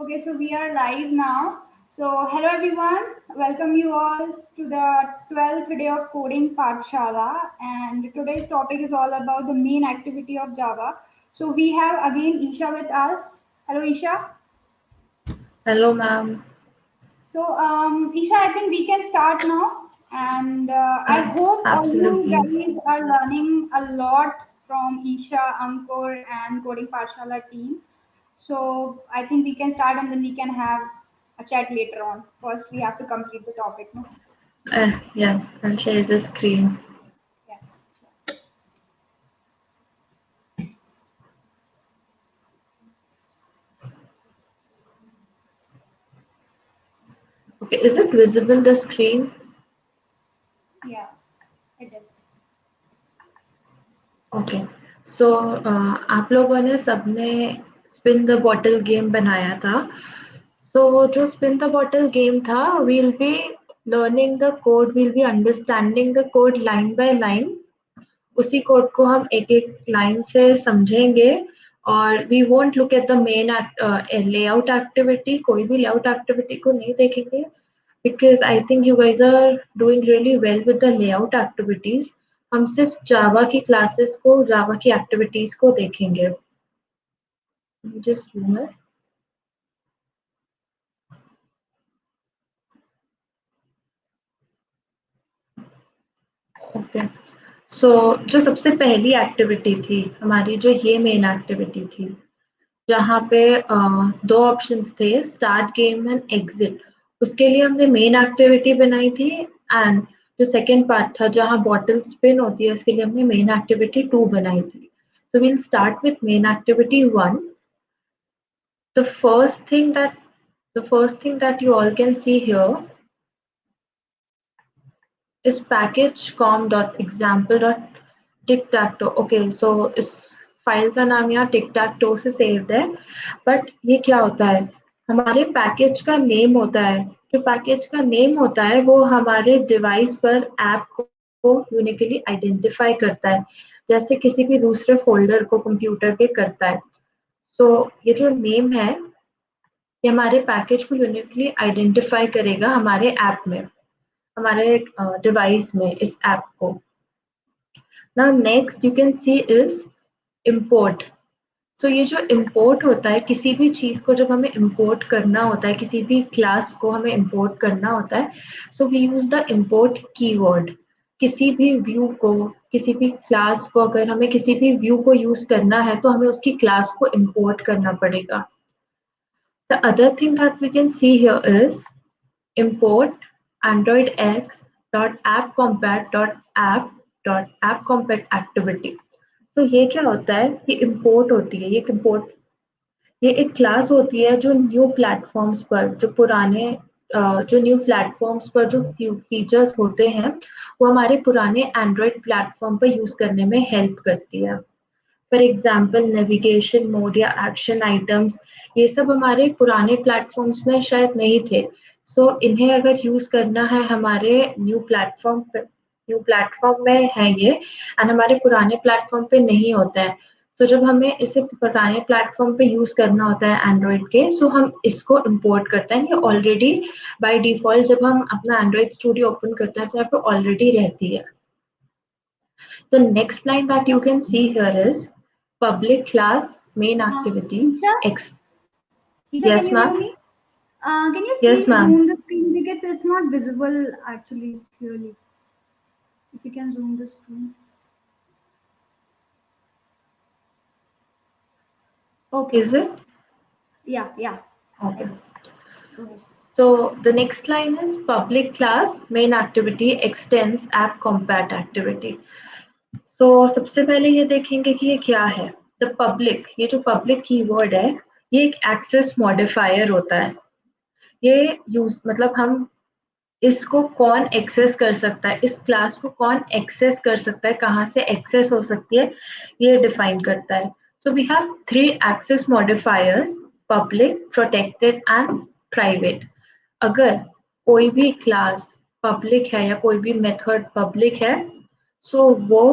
Okay, so we are live now. So, hello everyone, welcome you all to the 12th day of Coding Pathshala. And today's topic is all about the main activity of Java. So, we have again Isha with us. Hello, Isha. Hello, ma'am. So, Isha, I think we can start now. And I hope all you Absolutely. guys are learning a lot from Isha, Ankur, and Coding Pathshala team. So I think we can start and then we can have a chat later on. First, we have to complete the topic. No? Yes, I'll share the screen. Yeah. Okay, is it visible the screen? Yeah. It is. Okay so आप लोगों ने सबने spin the bottle game बनाया था so जो spin the bottle game था we'll be learning the code we'll be understanding the code line by line उसी code को हम एक एक लाइन से समझेंगे और we won't look at the main layout activity कोई भी लेआउट एक्टिविटी को नहीं देखेंगे because I think you guys are doing really well with the layout activities. हम सिर्फ जावा की क्लासेस को जावा की एक्टिविटीज को देखेंगे जस्ट ओके सो जो सबसे पहली एक्टिविटी थी हमारी जो ये मेन एक्टिविटी थी जहाँ पे दो ऑप्शंस थे स्टार्ट गेम एंड एग्जिट उसके लिए हमने मेन एक्टिविटी बनाई थी एंड जो सेकेंड पार्ट था जहाँ बॉटल स्पिन होती है उसके लिए हमने मेन एक्टिविटी 2 बनाई थी so we'll start with main activity 1 the first thing that you all can see here is package.com.example.tic-tac-toe okay so इस फाइल का नाम यहाँ tic-tac-toe से सेव्ड है बट ये क्या होता है हमारे पैकेज का नेम होता है जो पैकेज का नेम होता है वो हमारे डिवाइस पर ऐप को यूनिकली आइडेंटिफाई करता है जैसे किसी भी दूसरे फोल्डर को कंप्यूटर पे करता है सो ये जो नेम है ये हमारे पैकेज को यूनिकली आइडेंटिफाई करेगा हमारे ऐप में हमारे डिवाइस में इस ऐप को now next you can see is import so ये जो इंपोर्ट होता है किसी भी चीज को जब हमें इंपोर्ट करना होता है किसी भी क्लास को हमें इंपोर्ट करना होता है so we use the import keyword किसी भी व्यू को किसी भी क्लास को अगर हमें किसी भी व्यू को यूज करना है तो हमें उसकी क्लास को इंपोर्ट करना पड़ेगा The other thing that we can see here is import androidx.appcompat.app.appcompat activity. So ये क्या होता है ये import होती है ये एक क्लास होती है जो न्यू प्लेटफॉर्म्स पर जो न्यू प्लेटफॉर्म्स पर जो फीचर्स होते हैं वो हमारे पुराने एंड्रॉयड प्लेटफॉर्म पर यूज करने में हेल्प करती है फॉर एग्जाम्पल नेविगेशन मोड या एक्शन आइटम्स ये सब हमारे पुराने प्लेटफॉर्म्स में शायद नहीं थे सो इन्हें अगर यूज करना है हमारे न्यू प्लेटफॉर्म में है ये एंड हमारे पुराने प्लेटफॉर्म पे नहीं होता है सो जब हमें इसे पुराने प्लेटफॉर्म पे यूज करना होता है एंड्रॉयड के सो हम इसको इम्पोर्ट करते हैं ये ऑलरेडी बाय डिफॉल्ट जब हम अपना एंड्रॉयड स्टूडियो ओपन करते हैं तो यहाँ पे ऑलरेडी रहती है The next line that you can see here is public class main activity. Isha, Isha, can Yes, you hear ma'am. me? Can you Yes, please ma'am. zoom the screen because it's not visible actually clearly. If you can zoom the screen. Okay. Is it? Yeah, Okay. it is. Go ahead. So the next line is public class main activity extends app compat activity. So सबसे पहले ये देखेंगे कि ये क्या है The public ये जो public कीवर्ड है ये एक एक्सेस मॉडिफायर होता है ये यूज मतलब हम इसको कौन एक्सेस कर सकता है इस क्लास को कौन एक्सेस कर सकता है कहाँ से एक्सेस हो सकती है ये डिफाइन करता है so we have 3 access modifiers public protected and private अगर कोई भी क्लास पब्लिक है या कोई भी मेथड पब्लिक है सो वो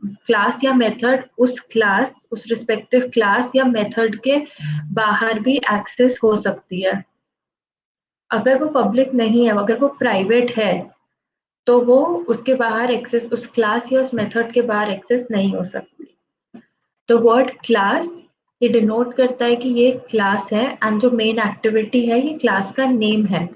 क्लास या मेथड उस रिस्पेक्टिव क्लास या मेथड के बाहर भी एक्सेस हो सकती है। अगर वो पब्लिक नहीं है, अगर वो प्राइवेट है, तो वो उसके बाहर एक्सेस, उस क्लास या उस मेथड के बाहर एक्सेस नहीं हो सकती। तो वर्ड क्लास ये डिनोट करता है कि ये क्लास है, एंड जो मेन एक्टिविटी है ये क्लास का नेम है।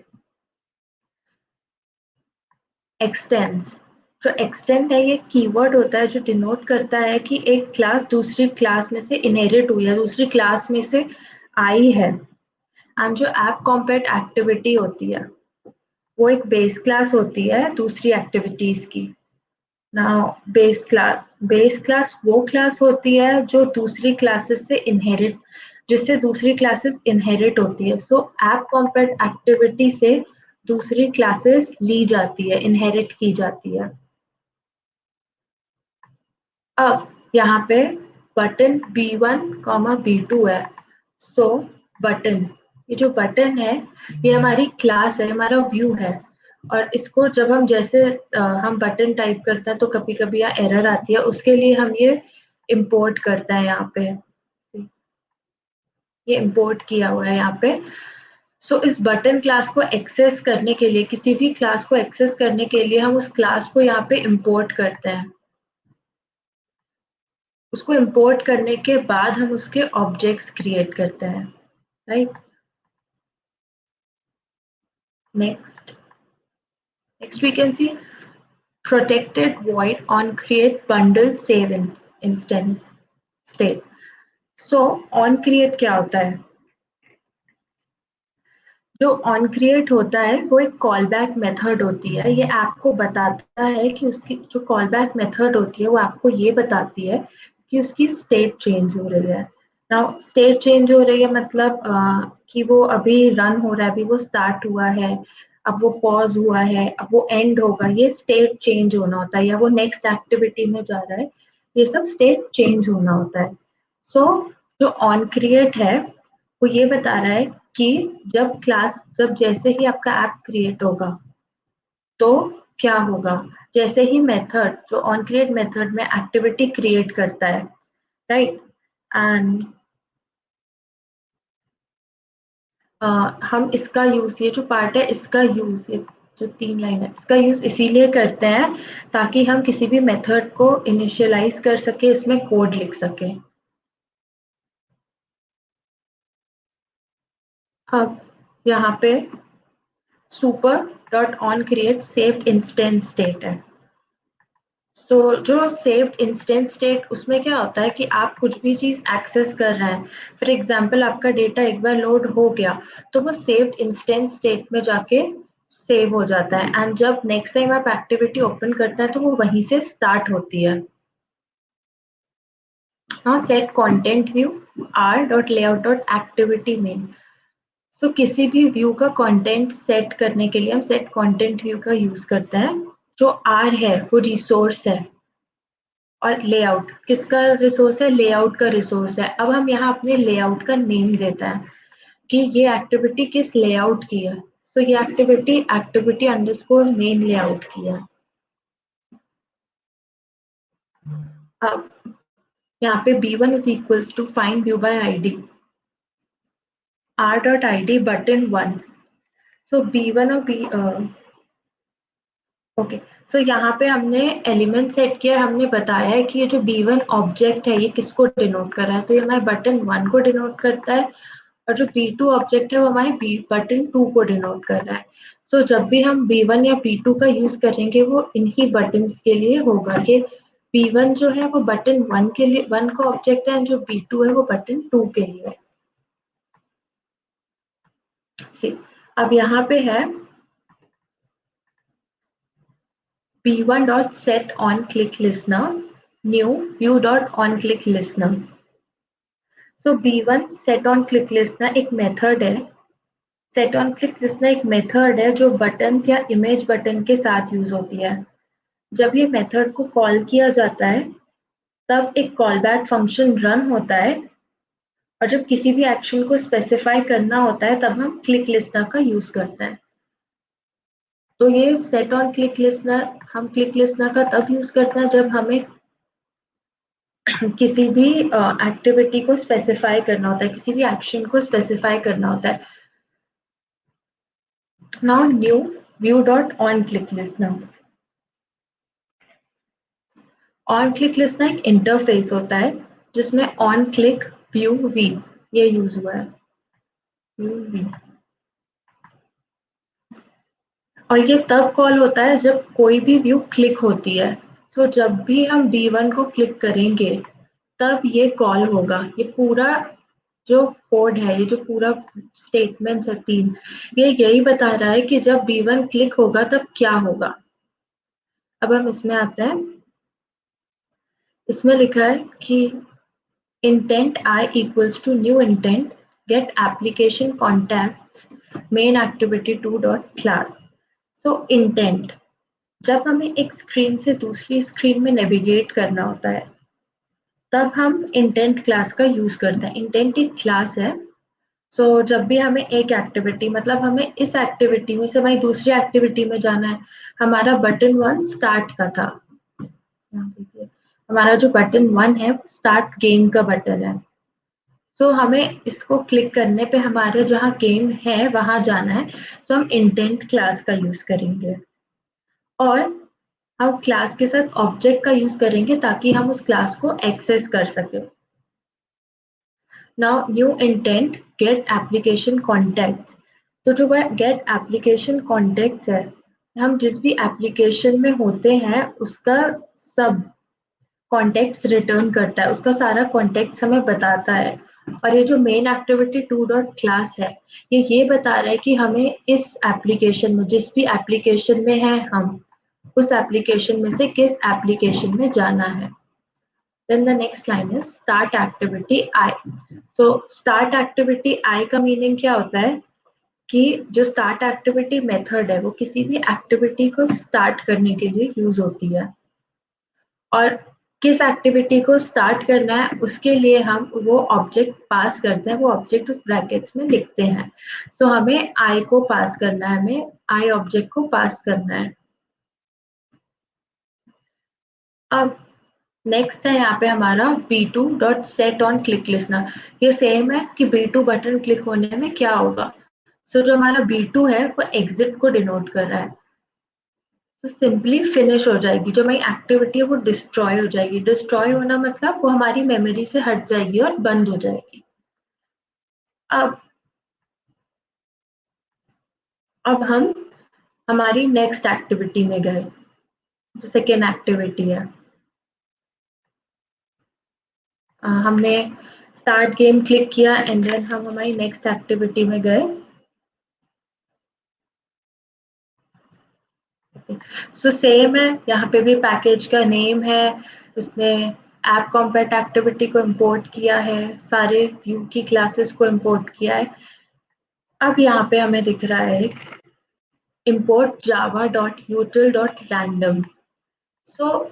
एक्सटेंस, जो एक्सटेंड है ये कीवर्ड होता है जो डिनोट करता है कि एक क्लास दूसरी क्लास में से इनहेरिट हुई है, दूसरी क्लास में से आई है। एंड जो ऐप कॉम्पेट एक्टिविटी होती है वो एक बेस क्लास होती है दूसरी एक्टिविटीज की। नाउ बेस क्लास वो क्लास होती है जो दूसरी क्लासेस से इनहेरिट, जिससे दूसरी क्लासेस इनहेरिट होती है। सो ऐप कॉम्पेट एक्टिविटी से दूसरी क्लासेस ली जाती है, इनहेरिट की जाती है। अब यहाँ पे बटन B1, B2 है। सो बटन, ये जो बटन है ये हमारी क्लास है, हमारा व्यू है। और इसको जब हम जैसे हम बटन टाइप करते हैं तो कभी कभी यहाँ एरर आती है, उसके लिए हम ये इंपोर्ट करते हैं यहाँ पे, ये इंपोर्ट किया हुआ है यहाँ पे। सो इस बटन क्लास को एक्सेस करने के लिए, किसी भी क्लास को एक्सेस करने के लिए हम उस क्लास को यहाँ पे इंपोर्ट करते हैं। उसको इंपोर्ट करने के बाद हम उसके ऑब्जेक्ट्स क्रिएट करते हैं, right. Next we can see protected void on create bundle save instance state. So on create क्या होता है? जो ऑन क्रिएट होता है वो एक कॉल बैक मेथड होती है। ये आपको बताता है कि उसकी जो कॉल बैक मेथड होती है वो आपको ये बताती है कि उसकी स्टेट चेंज हो रही है। नाउ स्टेट चेंज हो रही है मतलब कि वो अभी रन हो रहा है, अभी वो स्टार्ट हुआ है, अब वो पॉज हुआ है, अब वो एंड होगा, ये स्टेट चेंज होना होता है, या वो नेक्स्ट एक्टिविटी में जा रहा है, ये सब स्टेट चेंज होना होता है। सो जो ऑन क्रिएट है वो ये बता रहा है कि जब जैसे ही आपका ऐप क्रिएट होगा तो क्या होगा। जैसे ही मेथड, जो ऑन क्रिएट मेथड में एक्टिविटी क्रिएट करता है, राइट। एंड हम इसका यूज, ये जो पार्ट है इसका यूज, ये जो 3 लाइन है इसका यूज इसीलिए करते हैं ताकि हम किसी भी मेथड को इनिशियलाइज कर सके, इसमें कोड लिख सके। अब यहाँ पे super dot on create saved instance state है। सो जो सेव्ड इंस्टेंस स्टेट, उसमें क्या होता है कि आप कुछ भी चीज एक्सेस कर रहे हैं, फॉर एग्जांपल आपका डेटा एक बार लोड हो गया तो वो सेव्ड इंस्टेंस स्टेट में जाके सेव हो जाता है, एंड जब नेक्स्ट टाइम आप एक्टिविटी ओपन करते हैं तो वो वहीं से स्टार्ट होती है। Now set content view r dot layout dot activity main. So किसी भी व्यू का कंटेंट सेट करने के लिए हम सेट कंटेंट व्यू का यूज करते हैं। जो r है वो रिसोर्स है, और लेआउट किसका रिसोर्स है? लेआउट का रिसोर्स है। अब हम यहाँ अपने लेआउट का नेम देते हैं कि ये एक्टिविटी किस लेआउट की है। सो ये activity activity underscore main layout की है। अब यहाँ पे b1 is equals to find view by ID, r dot id button 1। So b1 और b ओके, सो यहाँ पे हमने एलिमेंट सेट किया, हमने बताया है कि ये जो B1 ऑब्जेक्ट है ये किसको डिनोट कर रहा है, तो ये हमारे बटन 1 को डिनोट करता है, और जो B2 ऑब्जेक्ट है वो हमारे बटन 2 को डिनोट कर रहा है। सो जब भी हम B1 या B2 का यूज करेंगे वो इन्हीं बटन्स के लिए होगा। ये B1 जो है वो बटन 1 के लिए, 1 का ऑब्जेक्ट है, जो B2 है वो बटन 2 के लिए है। अब यहाँ पे है b1 dot set on click listener new view dot on click listener। so b1 set on click listener एक मेथड है। set on click listener एक मेथड है जो बटन्स या इमेज बटन के साथ यूज होती है। जब ये मेथड को कॉल किया जाता है तब एक कॉल बैक फंक्शन रन होता है, और जब किसी भी एक्शन को स्पेसिफाई करना होता है तब हम क्लिक लिस्नर का यूज करते हैं। तो ये सेट ऑन क्लिक लिस्नर, हम क्लिक लिस्नर का तब यूज करते हैं जब हमें किसी भी एक्टिविटी को स्पेसिफाई करना होता है, किसी भी एक्शन को स्पेसिफाई करना होता है। Now new view dot on click listener. On click listener एक इंटरफेस होता है जिसमें ऑन क्लिक व्यू वी ये यूज हुआ है, व्यू वी। और ये तब कॉल होता है जब कोई भी व्यू क्लिक होती है। सो जब भी हम V1 को क्लिक करेंगे तब ये कॉल होगा। ये पूरा जो कोड है, ये जो पूरा स्टेटमेंट्स है 3, ये यही बता रहा है कि जब V1 क्लिक होगा तब क्या होगा। अब हम इसमें आते हैं। इसमें लिखा है कि intent I equals to new intent get application contacts main activity 2 dot class। so intent, जब हमें एक स्क्रीन से दूसरी स्क्रीन में नेविगेट करना होता है तब हम इंटेंट क्लास का यूज करते हैं। इंटेंट एक क्लास है। जब भी हमें एक एक्टिविटी, मतलब हमें इस एक्टिविटी में से वही दूसरी एक्टिविटी में जाना है। हमारा बटन 1 स्टार्ट का था, यहाँ देखिए हमारा जो बटन 1 है स्टार्ट गेम का बटन है। हमें इसको क्लिक करने पे हमारे जहाँ गेम है वहां जाना है। हम इंटेंट क्लास का यूज करेंगे और हम क्लास के साथ ऑब्जेक्ट का यूज करेंगे ताकि हम उस क्लास को एक्सेस कर सके। Now new intent get application contexts. तो जो गेट एप्लीकेशन कॉन्टेक्ट्स है, हम जिस भी एप्लीकेशन में होते हैं उसका सब कॉन्टेक्ट्स रिटर्न करता है, उसका सारा कॉन्टेक्ट्स हमें बताता है। और ये जो मेन एक्टिविटी 2 डॉट क्लास है, ये बता रहा है कि हमें इस एप्लीकेशन में, जिस भी एप्लीकेशन में है हम, उस एप्लीकेशन में से किस एप्लीकेशन में जाना है। Then the next line is start activity I। So start activity I का मीनिंग क्या होता है कि जो स्टार्ट एक्टिविटी मेथड है वो किसी भी एक्टिविटी को स्टार्ट करने के लिए यूज होती है। और किस एक्टिविटी को स्टार्ट करना है उसके लिए हम वो ऑब्जेक्ट पास करते हैं, वो ऑब्जेक्ट उस ब्रैकेट्स में लिखते हैं। हमें आई को पास करना है, हमें आई ऑब्जेक्ट को पास करना है। अब नेक्स्ट है यहाँ पे हमारा B2 dot set on click listener. ये सेम है कि B2 बटन क्लिक होने में क्या होगा। जो हमारा B2 है वो एग्जिट को डिनोट कर रहा है। सिंपली फिनिश हो जाएगी, जो हमारी एक्टिविटी है वो डिस्ट्रॉय हो जाएगी। डिस्ट्रॉय होना मतलब वो हमारी मेमोरी से हट जाएगी और बंद हो जाएगी। अब हम हमारी नेक्स्ट एक्टिविटी में गए, जो सेकेंड एक्टिविटी है। हमने स्टार्ट गेम क्लिक किया एंड देन हम हमारी नेक्स्ट एक्टिविटी में गए। सेम है, यहाँ पे भी पैकेज का नेम है, उसने ऐप कॉम्पैट एक्टिविटी को इंपोर्ट किया है, सारे व्यू की क्लासेस को इंपोर्ट किया है। अब यहाँ पे हमें दिख रहा है import java.util.random।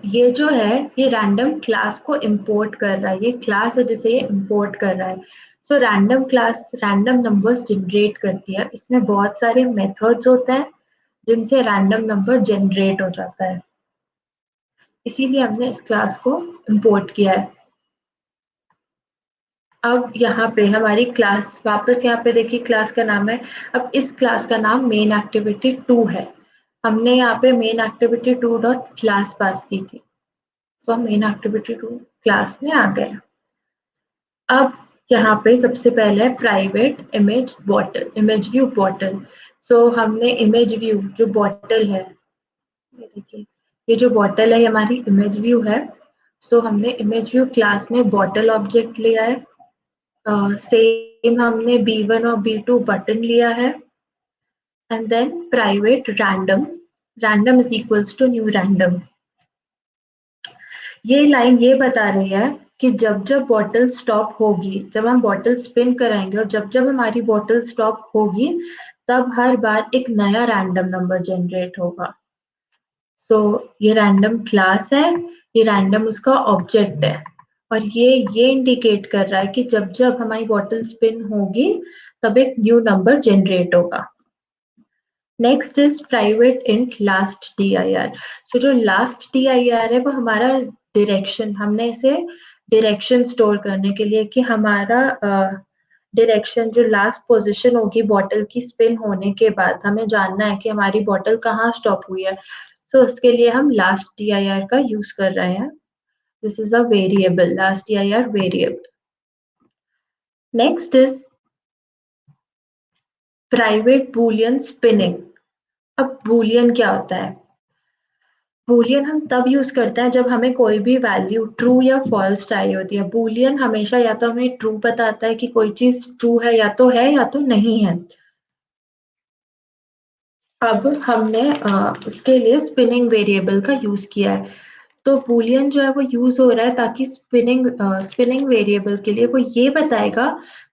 ये जो है ये रैंडम क्लास को इंपोर्ट कर रहा है, ये क्लास है जिसे ये इंपोर्ट कर रहा है। Random class random numbers generate करती है। इसमें बहुत सारे मेथड्स होते हैं जिनसे रैंडम नंबर जनरेट हो जाता है, इसीलिए हमने इस क्लास को इंपोर्ट किया है। अब यहाँ पे हमारी क्लास, वापस यहाँ पे देखिए क्लास का नाम है। अब इस क्लास का नाम मेन एक्टिविटी 2 है। हमने यहाँ पे main activity 2 dot class pass की थी। हम मेन एक्टिविटी 2 क्लास में आ गए। अब यहाँ पे सबसे पहले private image bottle, image view bottle. हमने इमेज व्यू जो बॉटल है, ये देखिए ये जो बॉटल है ये हमारी इमेज व्यू है। हमने इमेज व्यू क्लास में बॉटल ऑब्जेक्ट लिया है। सेम हमने B1 और B2 बटन लिया है and then private random, random is equals to new random. ये लाइन ये बता रही है कि जब जब बॉटल स्टॉप होगी, जब हम बॉटल स्पिन कराएंगे और जब जब हमारी बॉटल स्टॉप होगी तब हर बार एक नया रैंडम नंबर जनरेट होगा। ये रैंडम क्लास है, ये रैंडम उसका ऑब्जेक्ट है और ये इंडिकेट कर रहा है कि जब जब हमारी बॉटल स्पिन होगी तब एक न्यू नंबर जनरेट होगा। Next is private int last dir। जो लास्ट dir है वो हमारा डायरेक्शन, हमने इसे डायरेक्शन स्टोर करने के लिए कि हमारा डायरेक्शन जो लास्ट पोजीशन होगी बॉटल की स्पिन होने के बाद, हमें जानना है कि हमारी बॉटल कहाँ स्टॉप हुई है। सो उसके लिए हम लास्ट DIR का यूज कर रहे हैं। This is a variable, last DIR variable. Next is private Boolean spinning. अब बूलियन क्या होता है? बूलियन हम तब यूज करते हैं जब हमें कोई भी वैल्यू ट्रू या फॉल्स चाहिए होती है। बूलियन हमेशा या तो हमें ट्रू बताता है कि कोई चीज ट्रू है या तो नहीं है। अब हमने उसके लिए स्पिनिंग वेरिएबल का यूज किया है। तो बूलियन जो है वो यूज हो रहा है ताकि स्पिनिंग वेरिएबल के लिए वो ये बताएगा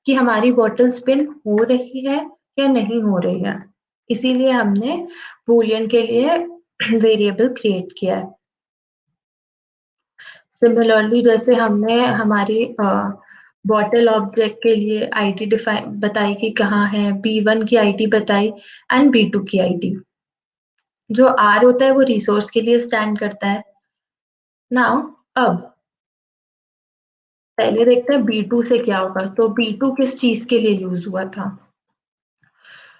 कि हमारी बॉटल स्पिन हो रही है या नहीं हो रही है। इसीलिए हमने बूलियन के लिए वेरिएबल क्रिएट किया है। सिमिलरली जैसे हमने हमारी बॉटल ऑब्जेक्ट के लिए आईडी डिफाइन बताई कि कहाँ है, B1 की आईडी बताई एंड B2 की आईडी। जो R होता है वो रिसोर्स के लिए स्टैंड करता है। नाउ अब पहले देखते हैं B2 से क्या होगा। तो B2 किस चीज के लिए यूज हुआ था?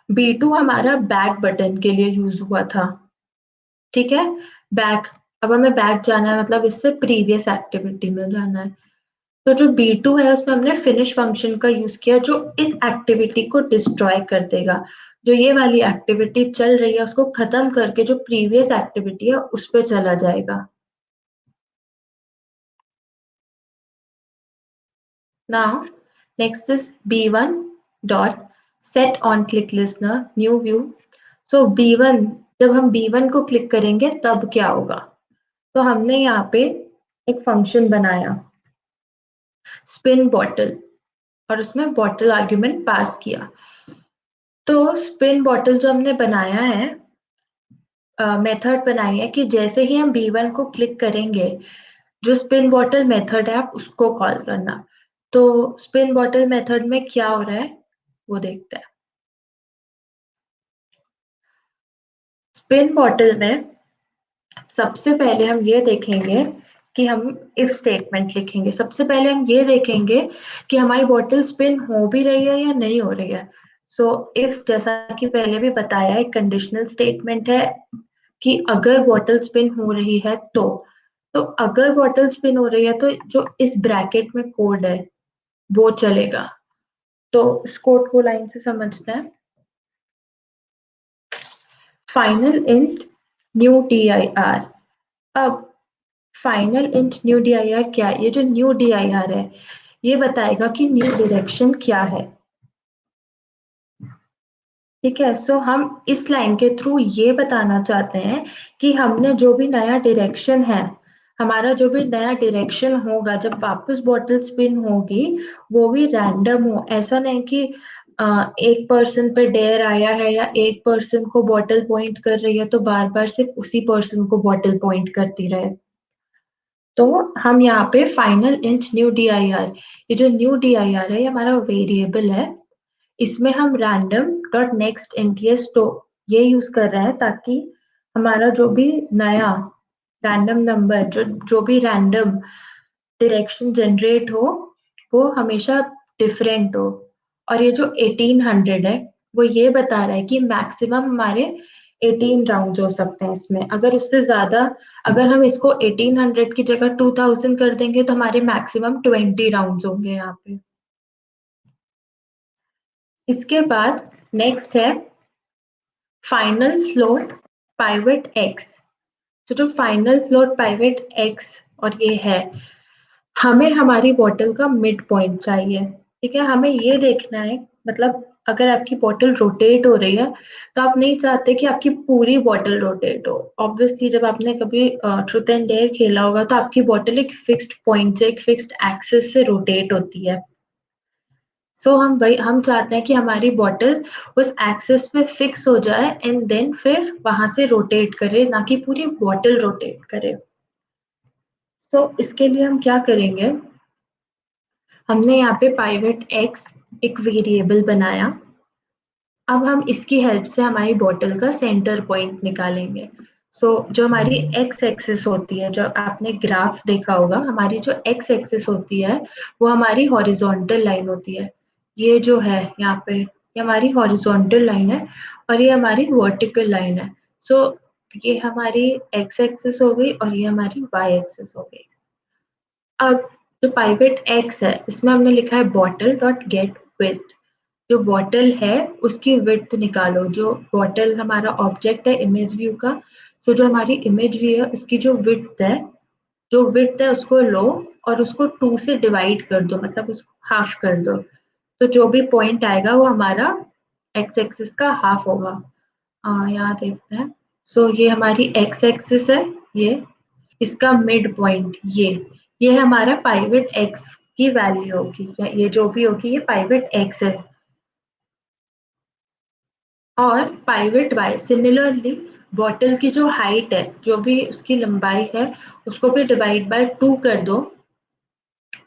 B2 हमारा बैक बटन के लिए यूज हुआ था। ठीक है, बैक। अब हमें बैक जाना है, मतलब इससे प्रीवियस एक्टिविटी में जाना है। तो जो B2 है उसमें हमने फिनिश फंक्शन का यूज किया जो इस एक्टिविटी को डिस्ट्रॉय कर देगा। जो ये वाली एक्टिविटी चल रही है उसको खत्म करके जो प्रीवियस एक्टिविटी है उस पे चला जाएगा। Now, next is B1 dot set on click listener new view. So B1, जब हम B1 को क्लिक करेंगे तब क्या होगा? तो हमने यहाँ पे एक फंक्शन बनाया स्पिन बॉटल और उसमें बॉटल आर्ग्यूमेंट पास किया। तो स्पिन बॉटल जो हमने बनाया है, मेथड बनाई है कि जैसे ही हम B1 को क्लिक करेंगे, जो स्पिन बॉटल मेथड है आप उसको कॉल करना। तो स्पिन बॉटल मेथड में क्या हो रहा है वो देखते हैं। स्पिन बॉटल में सबसे पहले हम ये देखेंगे कि हम इफ स्टेटमेंट लिखेंगे। सबसे पहले हम ये देखेंगे कि हमारी बॉटल स्पिन हो भी रही है या नहीं हो रही है। सो इफ, जैसा कि पहले भी बताया, एक कंडीशनल स्टेटमेंट है कि अगर बॉटल स्पिन हो रही है तो अगर बॉटल स्पिन हो रही है तो जो इस ब्रैकेट में कोड है वो चलेगा। तो इस कोड को लाइन से समझते हैं। Final int new DIR। अब फाइनल इंट न्यू DIR क्या है? ये जो न्यू DIR है ये बताएगा कि न्यू डायरेक्शन क्या है। ठीक है, सो हम इस लाइन के थ्रू ये बताना चाहते हैं कि हमने जो भी नया डायरेक्शन है, हमारा जो भी नया डायरेक्शन होगा जब वापस बॉटल स्पिन होगी वो भी रैंडम हो। ऐसा नहीं कि एक पर्सन पे डेयर आया है या एक पर्सन को बॉटल पॉइंट कर रही है तो बार बार सिर्फ उसी पर्सन को बॉटल पॉइंट करती रहे। तो हम यहाँ पे फाइनल इंट न्यू DIR, ये जो न्यू DIR है ये हमारा वेरिएबल है। इसमें हम रैंडम डॉट नेक्स्ट इंट ये यूज कर रहे हैं ताकि हमारा जो भी नया रैंडम नंबर, जो भी रैंडम डायरेक्शन जनरेट हो वो हमेशा डिफरेंट हो। और ये जो 1800 है वो ये बता रहा है कि मैक्सिमम हमारे 18 राउंड हो सकते हैं इसमें। अगर उससे ज्यादा, अगर हम इसको 1800 की जगह 2000 कर देंगे तो हमारे मैक्सिमम 20 राउंड होंगे यहाँ पे। इसके बाद नेक्स्ट है फाइनल फ्लोट पाइवेट एक्स। तो जो फाइनल फ्लोट पाइवेट एक्स और ये है, हमें हमारी बॉटल का मिड पॉइंट चाहिए। ठीक है, हमें ये देखना है, मतलब अगर आपकी बॉटल रोटेट हो रही है तो आप नहीं चाहते कि आपकी पूरी बॉटल रोटेट हो। ऑब्वियसली जब आपने कभी ट्रूथ एंड डेयर खेला होगा तो आपकी बॉटल एक फिक्स्ड पॉइंट से, एक फिक्स्ड एक्सिस से रोटेट होती है। सो हम चाहते हैं कि हमारी बॉटल उस एक्सिस पे फिक्स हो जाए एंड देन फिर वहां से रोटेट करे, ना कि पूरी बॉटल रोटेट करे। सो इसके लिए हम क्या करेंगे, हमने यहाँ पे पाइवेट एक्स एक वेरिएबल बनाया। अब हम इसकी हेल्प से हमारी बॉटल का सेंटर पॉइंट निकालेंगे। जो हमारी एक्स एक्सिस होती है, जो आपने ग्राफ देखा होगा, हमारी जो एक्स एक्सिस होती है वो हमारी हॉरिजॉन्टल लाइन होती है। ये जो है यहाँ पे, ये हमारी हॉरिजॉन्टल लाइन है और ये हमारी वर्टिकल लाइन है। सो ये हमारी एक्स एक्सिस हो गई और ये हमारी वाई एक्सिस हो गई। अब जो पाइवेट एक्स है, इसमें हमने लिखा है बॉटल डॉट गेट विड्थ। जो बॉटल है उसकी विड्थ निकालो। जो बॉटल हमारा ऑब्जेक्ट है इमेज व्यू का, जो हमारी इमेज व्यू है उसकी जो विड्थ है, उसको लो और उसको 2 से डिवाइड कर दो, मतलब उसको हाफ कर दो। तो जो भी पॉइंट आएगा वो हमारा एक्स एक्सिस का हाफ होगा। यहाँ देखते हैं। ये हमारी एक्स एक्सिस है, ये इसका मिड पॉइंट, ये हमारा पाइवेट एक्स की वैल्यू होगी, या ये जो भी होगी ये पाइवेट एक्स है। और पाइवेट वाई सिमिलरली बॉटल की जो हाइट है, जो भी उसकी लंबाई है, उसको भी डिवाइड बाय 2 कर दो,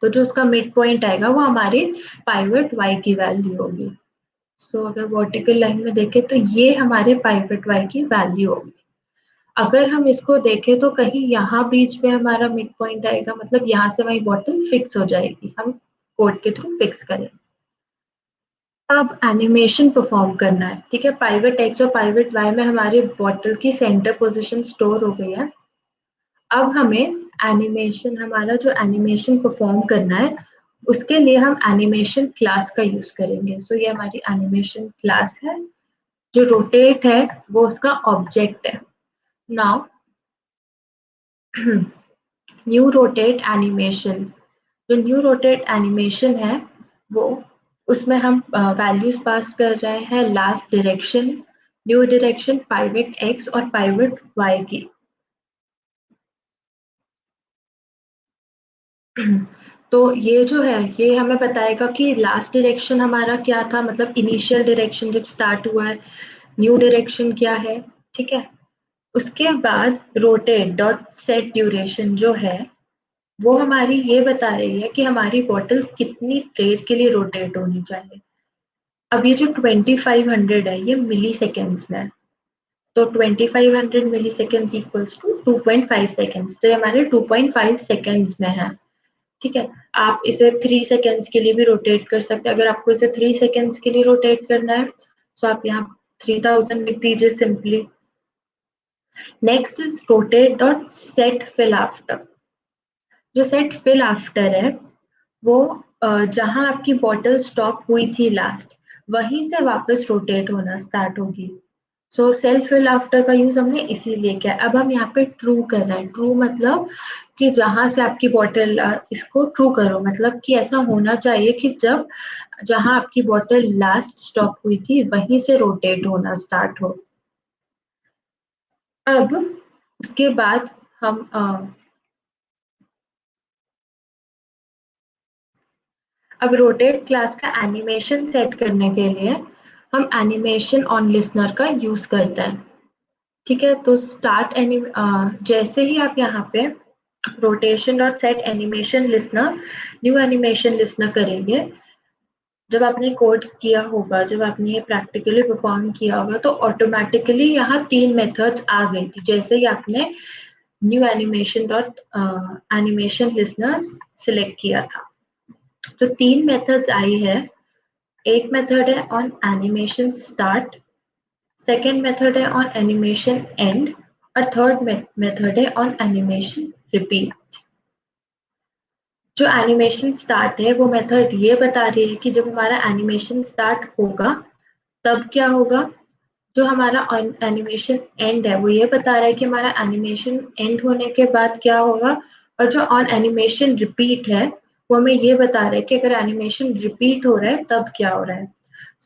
तो जो उसका मिड पॉइंट आएगा वो हमारी पाइवेट वाई की वैल्यू होगी। अगर वर्टिकल लाइन में देखें तो ये हमारे पाइवेट वाई की वैल्यू होगी। अगर हम इसको देखें तो कहीं यहाँ बीच में हमारा मिड पॉइंट आएगा, मतलब यहाँ से वही बॉटल फिक्स हो जाएगी, हम कोड के थ्रू फिक्स करें। अब एनिमेशन परफॉर्म करना है, ठीक है। पाइवेट एक्स और पाइवेट वाई में हमारे बॉटल की सेंटर पोजीशन स्टोर हो गई है। अब हमें एनिमेशन, हमारा जो एनिमेशन परफॉर्म करना है उसके लिए हम एनिमेशन क्लास का यूज करेंगे। ये हमारी एनिमेशन क्लास है। जो रोटेट है वो उसका ऑब्जेक्ट है। नाउ न्यू रोटेट एनिमेशन, जो न्यू रोटेट एनिमेशन है वो, उसमें हम वैल्यूज पास कर रहे हैं last direction, new direction, pivot X और पाइवेट वाई की। तो ये जो है ये हमें बताएगा कि लास्ट डायरेक्शन हमारा क्या था, मतलब इनिशियल डायरेक्शन जब स्टार्ट हुआ है, न्यू डायरेक्शन क्या है, ठीक है। उसके बाद रोटेट डॉट सेट ड्यूरेशन जो है वो हमारी ये बता रही है कि हमारी बॉटल कितनी देर के लिए रोटेट होनी चाहिए। अब ये जो 2500 है ये मिली सेकेंड्स में है, तो 2500 मिली सेकेंड्स इक्वल्स टू 2.5 सेकेंड्स, तो ये हमारे 2.5 सेकेंड्स में है, ठीक है। आप इसे 3 सेकेंड्स के लिए भी रोटेट कर सकते हैं। अगर आपको इसे 3 सेकेंड्स के लिए रोटेट करना है तो आप यहाँ 3000 लिख दीजिए simply. Next is rotate dot set fill after. जो सेट फिल आफ्टर है वो जहां आपकी बॉटल स्टॉप हुई थी लास्ट, वहीं से वापस रोटेट होना स्टार्ट होगी। सेल्फ फिल आफ्टर का यूज हमने इसीलिए किया। अब हम यहाँ पे ट्रू कर रहे हैं। ट्रू मतलब कि जहां से आपकी बॉटल, इसको ट्रू करो मतलब कि ऐसा होना चाहिए कि जब जहां आपकी बॉटल लास्ट स्टॉप हुई थी वहीं से रोटेट होना स्टार्ट हो। अब उसके बाद हम अब रोटेट क्लास का एनिमेशन सेट करने के लिए हम एनिमेशन ऑन लिसनर का यूज करते हैं, ठीक है। तो स्टार्ट जैसे ही आप यहाँ पे rotation dot set animation listener, new animation listener करेंगे, जब आपने कोड किया होगा, जब आपने ये प्रैक्टिकली परफॉर्म किया होगा, तो ऑटोमेटिकली यहाँ 3 मेथड्स आ गई थी जैसे ही आपने new animation dot animation listener select किया था। तो 3 मेथड्स आई है। एक मेथड है on animation start, second method है ऑन एनिमेशन एंड और थर्ड मेथड है ऑन एनिमेशन रिपीट। जो एनिमेशन स्टार्ट है वो मेथड ये बता रही है कि जब हमारा एनिमेशन स्टार्ट होगा तब क्या होगा। जो हमारा एनिमेशन एंड है वो ये बता रहा है कि हमारा एनिमेशन एंड होने के बाद क्या होगा। और जो ऑन एनिमेशन रिपीट है वो हमें ये बता रहा है कि अगर एनिमेशन रिपीट हो रहा है तब क्या हो रहा है।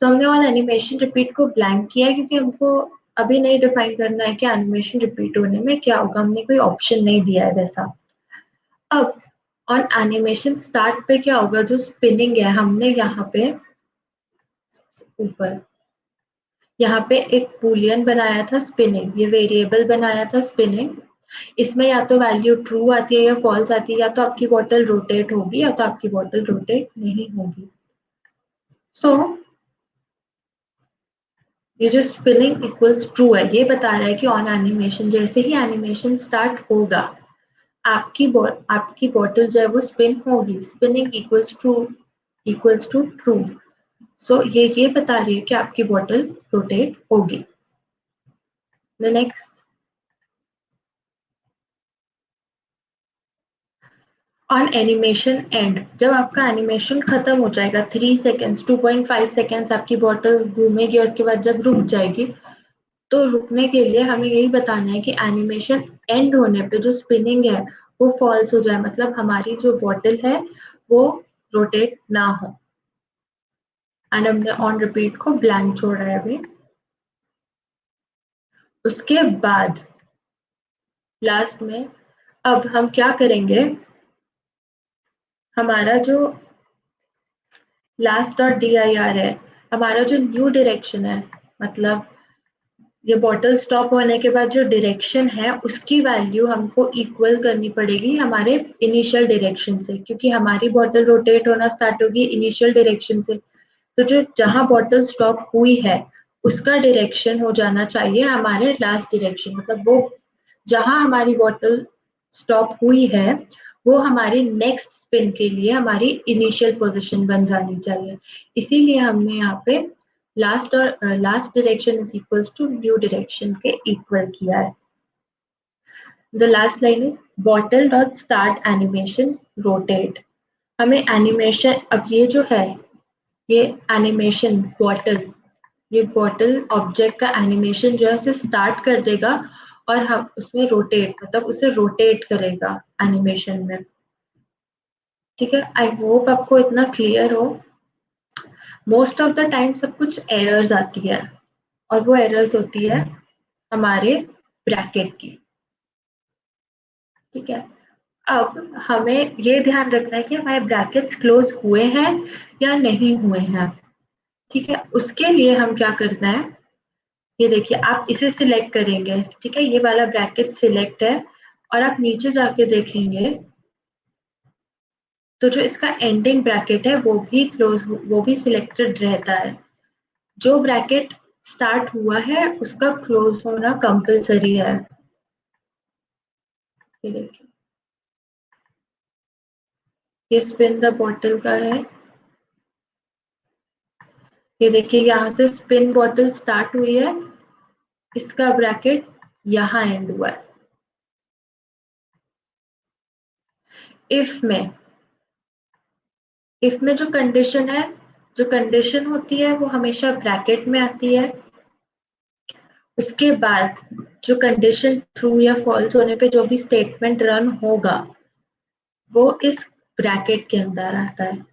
हमने ऑन एनिमेशन रिपीट को ब्लैंक किया है क्योंकि हमको अभी नहीं डिफाइन करना है कि एनिमेशन रिपीट होने में क्या होगा, हमने कोई ऑप्शन नहीं दिया है वैसा। अब ऑन एनिमेशन स्टार्ट पे क्या होगा, जो स्पिनिंग है हमने यहाँ पे ऊपर यहाँ पे एक बूलियन बनाया था स्पिनिंग, ये वेरिएबल बनाया था स्पिनिंग। इसमें या तो वैल्यू ट्रू आती है या फॉल्स आती है, या तो आपकी बॉटल रोटेट होगी या तो आपकी बॉटल रोटेट नहीं होगी। सो ये जो स्पिनिंग इक्वल्स ट्रू है, ये बता रहा है कि ऑन एनिमेशन, जैसे ही एनिमेशन स्टार्ट होगा, आपकी बॉटल जो है वो स्पिन होगी। Spinning equals to true. So ये बता रही है कि आपकी बॉटल रोटेट होगी। The next, on animation end, जब आपका एनिमेशन खत्म हो जाएगा, 3 सेकेंड्स 2.5 सेकेंड्स आपकी बॉटल घूमेगी और उसके बाद जब रुक जाएगी, तो रुकने के लिए हमें यही बताना है कि एनिमेशन एंड होने पे जो स्पिनिंग है वो फॉल्स हो जाए, मतलब हमारी जो बॉटल है वो रोटेट ना हो। एंड हमने ऑन रिपीट को ब्लैंक छोड़ा है अभी। उसके बाद लास्ट में अब हम क्या करेंगे, हमारा जो लास्ट डॉट dir है, हमारा जो न्यू डायरेक्शन है, मतलब ये बॉटल स्टॉप होने के बाद जो डायरेक्शन है उसकी वैल्यू हमको इक्वल करनी पड़ेगी हमारे इनिशियल डायरेक्शन से, क्योंकि हमारी बॉटल रोटेट होना स्टार्ट होगी इनिशियल डायरेक्शन से। तो जो जहां बॉटल स्टॉप हुई है उसका डायरेक्शन हो जाना चाहिए हमारे लास्ट डायरेक्शन, मतलब वो जहां हमारी बॉटल स्टॉप हुई है वो हमारी नेक्स्ट स्पिन के लिए हमारी इनिशियल पोजीशन बन जानी चाहिए। इसीलिए हमने यहाँ पे last direction is equals to new direction के इक्वल किया है। The last line is bottle dot start animation rotate. हमें एनिमेशन, अब ये जो है ये एनिमेशन बॉटल, ये बॉटल ऑब्जेक्ट का एनिमेशन जो है उसे स्टार्ट कर देगा और हम उसमें रोटेट, मतलब उसे रोटेट करेगा एनिमेशन में। ठीक है, आई होप आपको इतना क्लियर हो। मोस्ट ऑफ द टाइम सब कुछ एरर्स आती है और वो एरर्स होती है हमारे ब्रैकेट की। ठीक है, अब हमें ये ध्यान रखना है कि हमारे ब्रैकेट्स क्लोज हुए हैं या नहीं हुए हैं। ठीक है, उसके लिए हम क्या करना है, ये देखिए आप इसे सिलेक्ट करेंगे, ठीक है, ये वाला ब्रैकेट सिलेक्ट है, और आप नीचे जाके देखेंगे तो जो इसका एंडिंग ब्रैकेट है वो भी सिलेक्टेड रहता है। जो ब्रैकेट स्टार्ट हुआ है उसका क्लोज होना कंपलसरी है। ये देखिए, ये स्पिन द बॉटल का है। ये देखिए यहाँ से स्पिन बॉटल स्टार्ट हुई है, इसका ब्रैकेट यहाँ एंड हुआ है। इफ में जो कंडीशन है, जो कंडीशन होती है वो हमेशा ब्रैकेट में आती है। उसके बाद जो कंडीशन ट्रू या फॉल्स होने पे जो भी स्टेटमेंट रन होगा वो इस ब्रैकेट के अंदर आता है।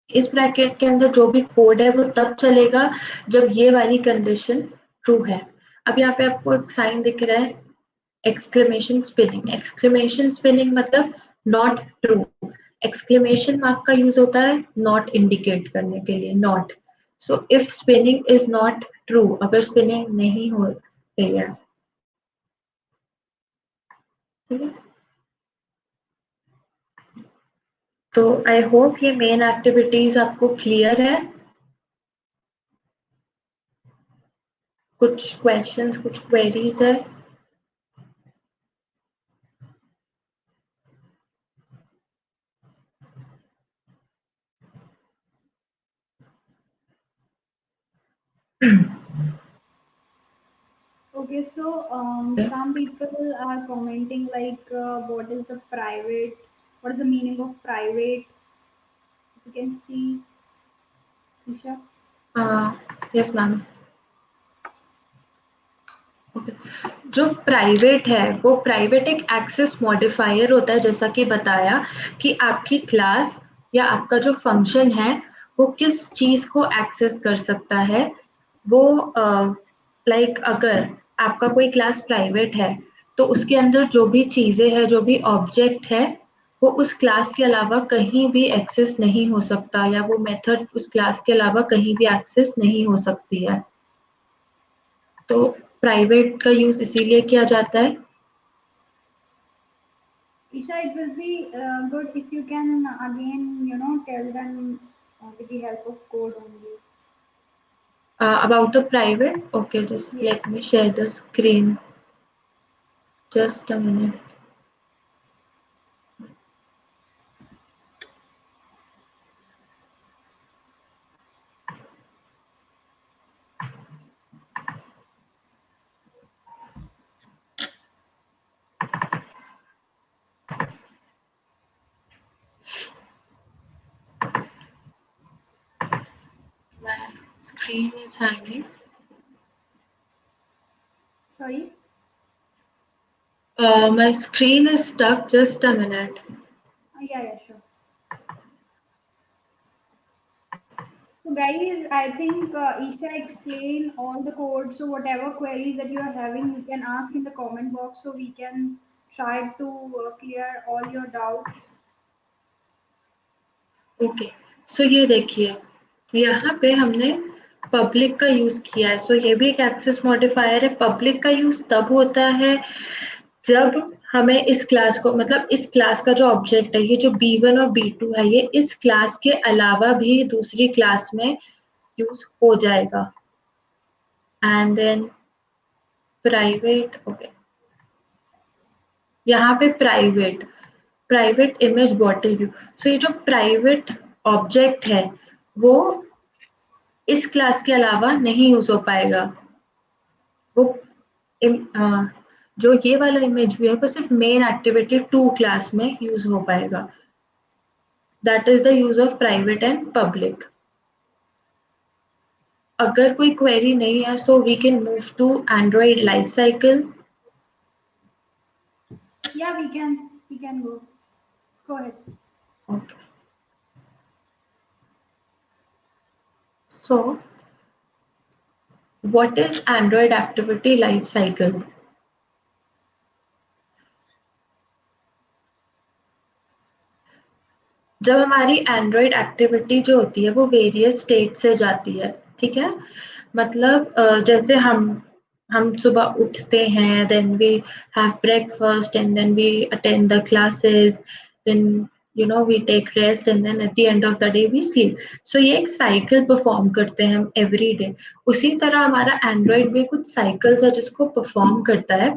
इस ब्रैकेट के अंदर जो भी कोड है वो तब चलेगा जब ये वाली कंडीशन ट्रू है। अब यहाँ पे आपको एक साइन दिख रहा है, एक्सक्लेमेशन स्पिनिंग। एक्सक्लेमेशन स्पिनिंग मतलब नॉट ट्रू। एक्सक्लेमेशन मार्क का यूज होता है नॉट इंडिकेट करने के लिए, not. So if spinning is not true, अगर स्पिनिंग नहीं हो रही है, ठीक है। तो आई होप ये मेन एक्टिविटीज आपको क्लियर है। कुछ क्वेश्चंस, कुछ क्वेरीज है? Okay, so some people are commenting like, what is the private? What is the meaning of private? If you can see, Isha. Yes ma'am. Okay, जो private है वो private एक access modifier होता है, जैसा कि बताया कि आपकी क्लास या आपका जो फंक्शन है वो किस चीज को एक्सेस कर सकता है। वो लाइक अगर आपका कोई क्लास प्राइवेट है तो उसके अंदर जो भी चीजें हैं, जो भी ऑब्जेक्ट है, वो उस क्लास के अलावा कहीं भी एक्सेस नहीं हो सकता, या वो मेथड उस क्लास के अलावा कहीं भी एक्सेस नहीं हो सकती है। तो प्राइवेट का यूज इसीलिए किया जाता है। Isha, it will be good if you can again, tell them with the help of code only. About the private, okay, just Yes. let me share the screen. Just a minute. My screen is hanging. Sorry. My screen is stuck. Just a minute. Yeah, sure. So guys, I think Isha explained all the code. So whatever queries that you are having, you can ask in the comment box so we can try to clear all your doubts. Okay, so ये देखिए, यहाँ पे हमने public का use किया है। So ये भी एक एक्सेस मॉडिफायर है। पब्लिक का यूज तब होता है जब हमें इस क्लास को, मतलब इस क्लास का जो ऑब्जेक्ट है, ये जो B1 और B2 है, ये इस क्लास के अलावा भी दूसरी क्लास में यूज हो जाएगा। एंड देन प्राइवेट, ओके, यहाँ पे प्राइवेट इमेज बॉटल व्यू। सो ये जो प्राइवेट ऑब्जेक्ट है वो इस क्लास के अलावा नहीं यूज हो पाएगा। वो जो ये वाला इमेज व्यू है वो सिर्फ मेन एक्टिविटी 2 क्लास में यूज हो पाएगा। That is the use of private and public. अगर कोई क्वेरी नहीं है so we can move to Android life cycle. Yeah, we can go. Go ahead. Okay, so what is Android activity life cycle? जब हमारी Android activity जो होती है वो वेरियस स्टेट से जाती है, ठीक है। मतलब जैसे हम सुबह उठते हैं, then we have breakfast and then we attend the classes, then we take rest and then at the end of the day we sleep. So ये एक साइकिल परफॉर्म करते हैं हम एवरी डे। उसी तरह हमारा एंड्रॉइड भी कुछ साइकिल्स है जिसको परफॉर्म करता है।